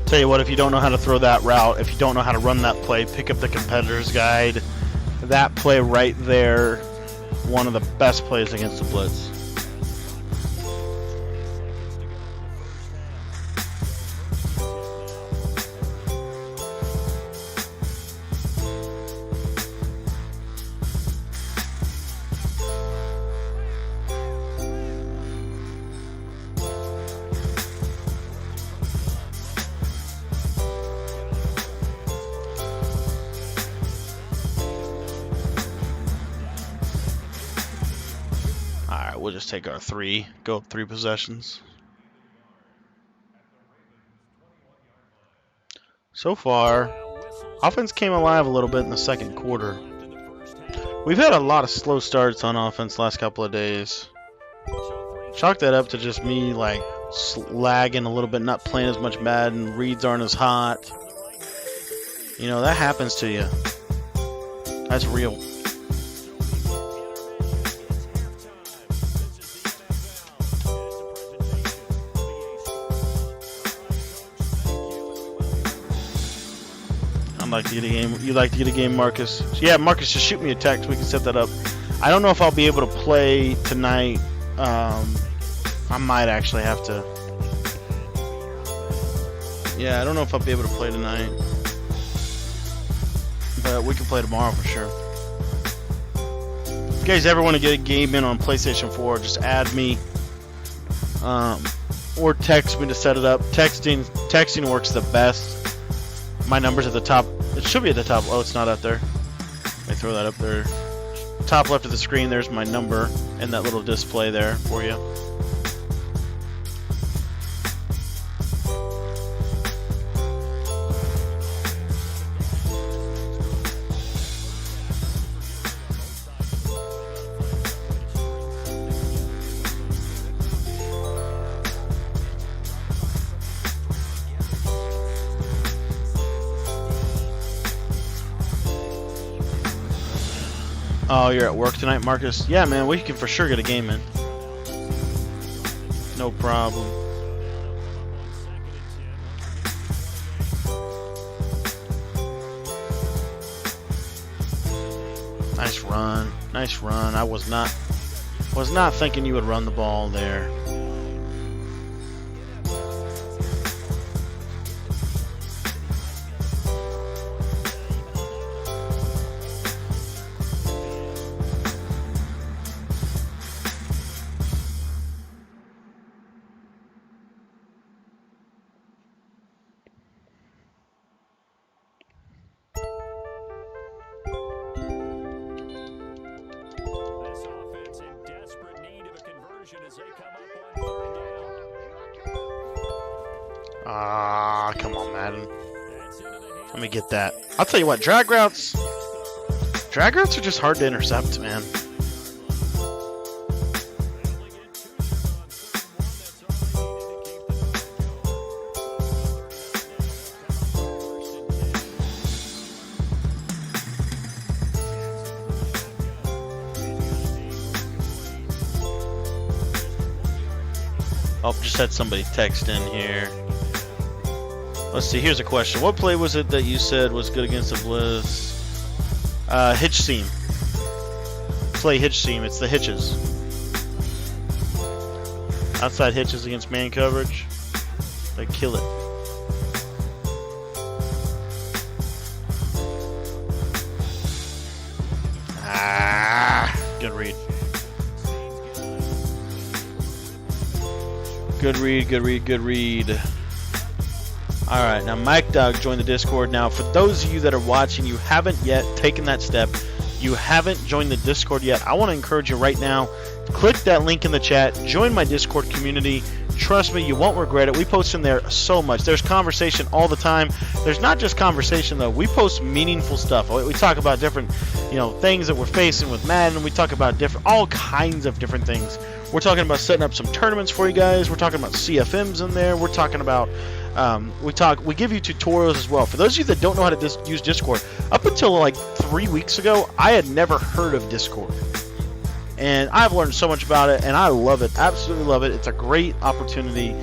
[SPEAKER 1] Tell you what, if you don't know how to throw that route, if you don't know how to run that play, pick up the competitor's guide. That play right there, one of the best plays against the blitz. We'll just take our 3, go up 3 possessions. So far, offense came alive a little bit in the second quarter. We've had a lot of slow starts on offense last couple of days. Chalk that up to just me like lagging a little bit, not playing as much Madden, reads aren't as hot. You know, that happens to you. That's real. Like to get a game. You like to get a game, Marcus? Yeah, Marcus, just shoot me a text. We can set that up. I don't know if I'll be able to play tonight. I might actually have to. Yeah, I don't know if I'll be able to play tonight, but we can play tomorrow for sure. If you guys ever want to get a game in on PlayStation 4, just add me, or text me to set it up. Texting works the best. My number's at the top. It should be at the top. Oh, it's not up there. Let me throw that up there. Top left of the screen, there's my number and that little display there for you. Oh, you're at work tonight, Marcus? Yeah, man, we can for sure get a game in. No problem. Nice run. Nice run. I was not thinking you would run the ball there. Ah, come on, Madden. Let me get that. I'll tell you what, drag routes are just hard to intercept, man. Oh, just had somebody text in here. Let's see, here's a question. What play was it that you said was good against the Bliss? Hitch seam. Play hitch seam. It's the hitches. Outside hitches against man coverage. They kill it. Good read. Good read, good read, good read. Alright, now Mike Doug joined the Discord. Now, for those of you that are watching, you haven't yet taken that step, you haven't joined the Discord yet, I want to encourage you right now, click that link in the chat, join my Discord community. Trust me, you won't regret it. We post in there so much. There's conversation all the time. There's not just conversation, though. We post meaningful stuff. We talk about different, things that we're facing with Madden. We talk about all kinds of different things. We're talking about setting up some tournaments for you guys. We're talking about CFMs in there. We're talking about we give you tutorials as well. For those of you that don't know how to use Discord, up until like 3 weeks ago, I had never heard of Discord. And I've learned so much about it, and I love it. Absolutely love it. It's a great opportunity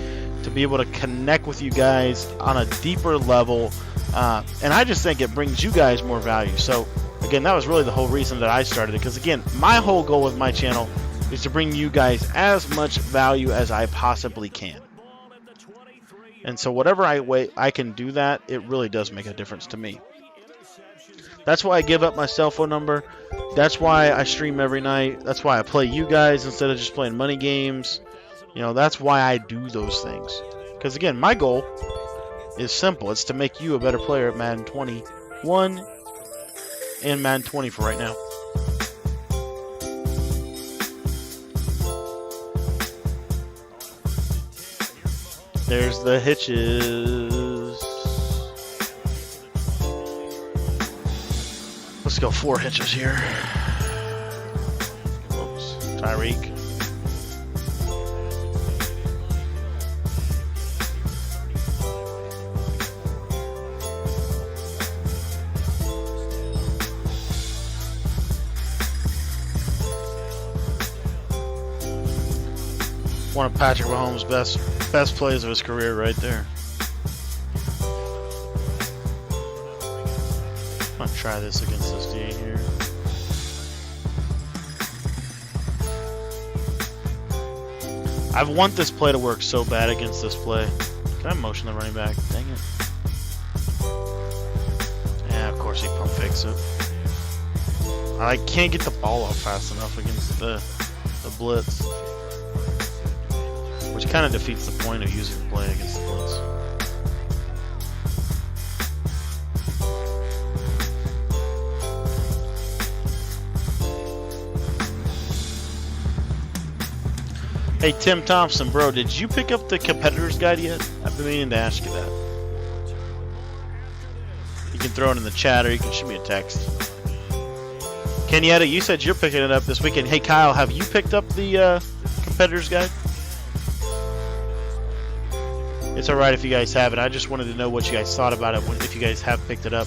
[SPEAKER 1] to be able to connect with you guys on a deeper level. And I just think it brings you guys more value. So, again, that was really the whole reason that I started it. Because, again, my whole goal with my channel is to bring you guys as much value as I possibly can. And so whatever I can do that, it really does make a difference to me. That's why I give up my cell phone number. That's why I stream every night. That's why I play you guys instead of just playing money games. That's why I do those things. Because, again, my goal is simple. It's to make you a better player at Madden 21 and Madden 20 for right now. There's the hitches. Let's go 4 hitches here. Oops, Tyreek. One of Patrick Mahomes' best plays of his career right there. I'm gonna try this against this D here. I want this play to work so bad against this play. Can I motion the running back? Dang it. Yeah, of course he pump fakes it. I can't get the ball out fast enough against the blitz. Which kind of defeats the point of using the play against the blitz. Hey, Tim Thompson, bro, did you pick up the competitor's guide yet? I've been meaning to ask you that. You can throw it in the chat or you can shoot me a text. Kenyatta, you said you're picking it up this weekend. Hey, Kyle, have you picked up the competitor's guide? It's alright if you guys haven't. I just wanted to know what you guys thought about it if you guys have picked it up.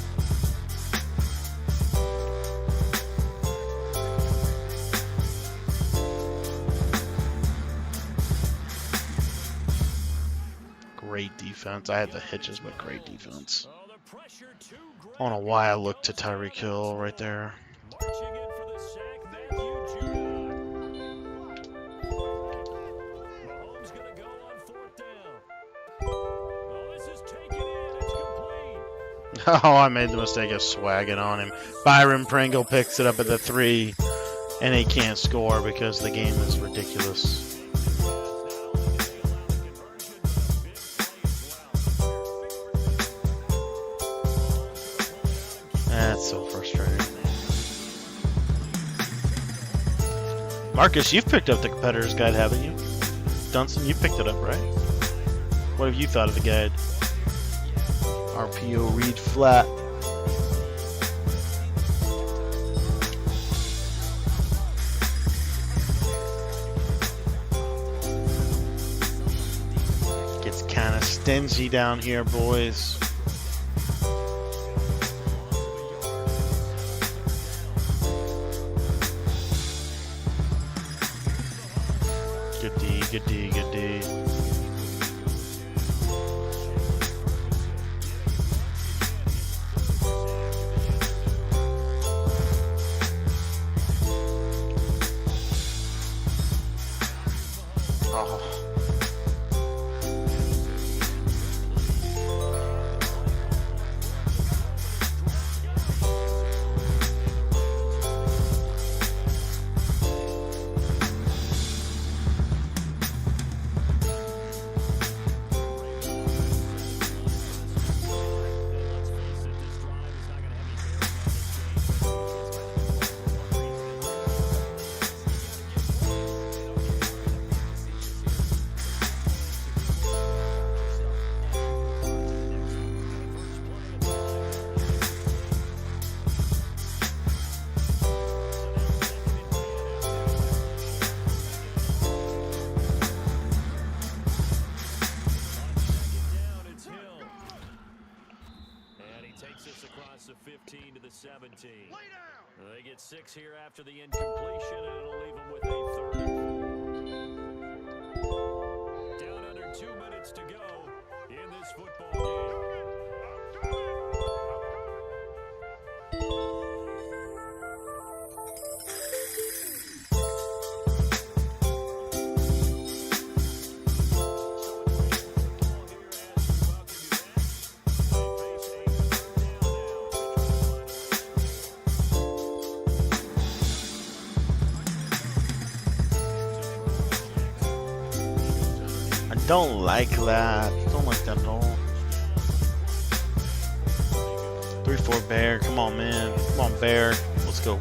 [SPEAKER 1] defense. I had the hitches, but great defense.
[SPEAKER 2] Oh, the pressure too great.
[SPEAKER 1] I don't know why I looked to Tyreek Hill right there.
[SPEAKER 2] Marching in for the sack, Matthew Judon. Mahomes gonna go on 4th down. Oh, this is taken in. It's complete.
[SPEAKER 1] Oh, I made the mistake of swagging on him. Byron Pringle picks it up at the 3, and he can't score because the game is ridiculous. That's so frustrating. Marcus, you've picked up the competitor's guide, haven't you? Dunson, you picked it up, right? What have you thought of the guide? RPO read flat. Gets kind of stingy down here, boys. Good D, good D, good D. Oh.
[SPEAKER 2] Across the 15 to the 17. They get 6 here after the incompletion, and it'll leave them with a 3rd and 4. Down under 2 minutes to go in this football game.
[SPEAKER 1] Don't like that. Don't like that at all. 3-4 Bear. Come on, man. Come on, Bear. Let's go.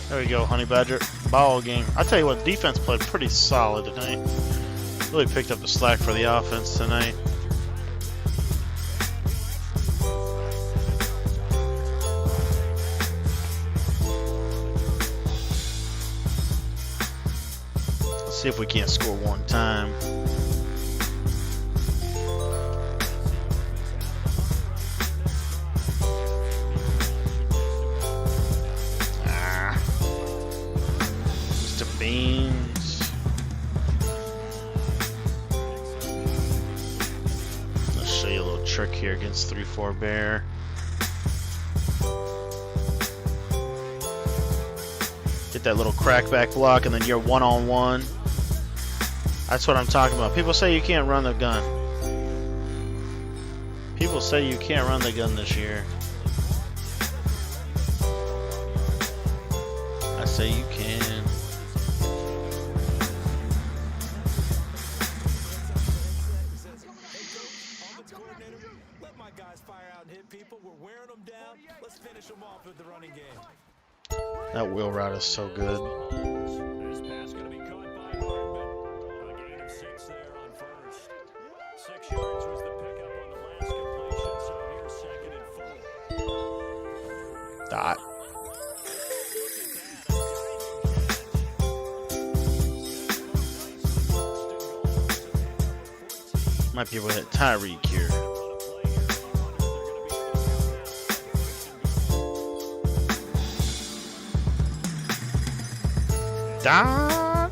[SPEAKER 1] There we go, Honey Badger. Ball game. I tell you what, defense played pretty solid tonight. Really picked up the slack for the offense tonight. Let's see if we can't score one time. Beans. I'll show you a little trick here against 3-4 Bear. Get that little crackback block, and then you're one-on-one. That's what I'm talking about. People say you can't run the gun. People say you can't run the gun this year. I say you can. That wheel route is so good.
[SPEAKER 2] This pass going to be caught by Hardman. A gain of 6 there on 1st. 6 yards was the pickup on the last completion, so here's 2nd and 4.
[SPEAKER 1] Dot. Might be able to hit Tyreek here. Dot.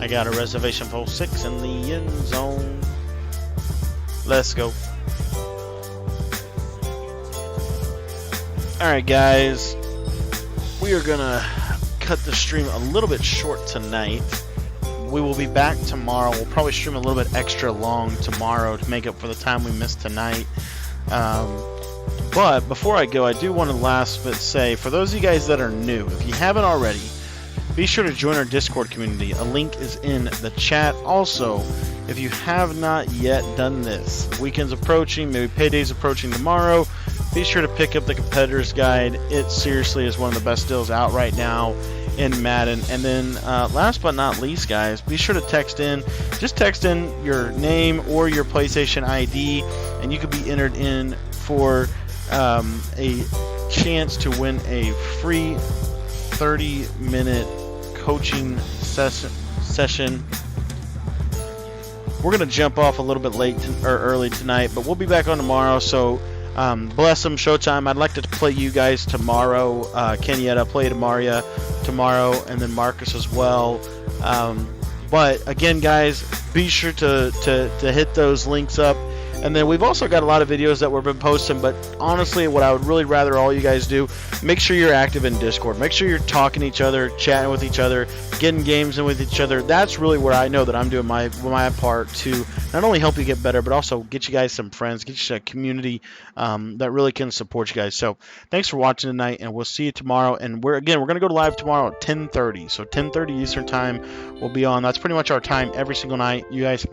[SPEAKER 1] I got a reservation for 6 in the end zone. Let's go. Alright, guys. We are going to cut the stream a little bit short tonight. We will be back tomorrow. We'll probably stream a little bit extra long tomorrow to make up for the time we missed tonight. But before I go, I do want to last bit say, for those of you guys that are new, if you haven't already, be sure to join our Discord community. A link is in the chat. Also, if you have not yet done this, weekend's approaching, maybe payday's approaching tomorrow, be sure to pick up the Competitor's Guide. It seriously is one of the best deals out right now in Madden. And then last but not least, guys, be sure to text in. Just text in your name or your PlayStation ID, and you could be entered in for a chance to win a free 30-minute coaching session. We're going to jump off a little bit late or early tonight, but we'll be back on tomorrow. So bless them, Showtime. I'd like to play you guys tomorrow. Kenyatta, play Demaria tomorrow, and then Marcus as well. But again, guys, be sure to hit those links up. And then we've also got a lot of videos that we've been posting, but honestly, what I would really rather all you guys do, make sure you're active in Discord. Make sure you're talking to each other, chatting with each other, getting games in with each other. That's really where I know that I'm doing my part to not only help you get better, but also get you guys some friends, get you a community that really can support you guys. So thanks for watching tonight, and we'll see you tomorrow. And we're going to go live tomorrow at 10:30. So 10:30 Eastern time we'll be on. That's pretty much our time every single night. You guys can catch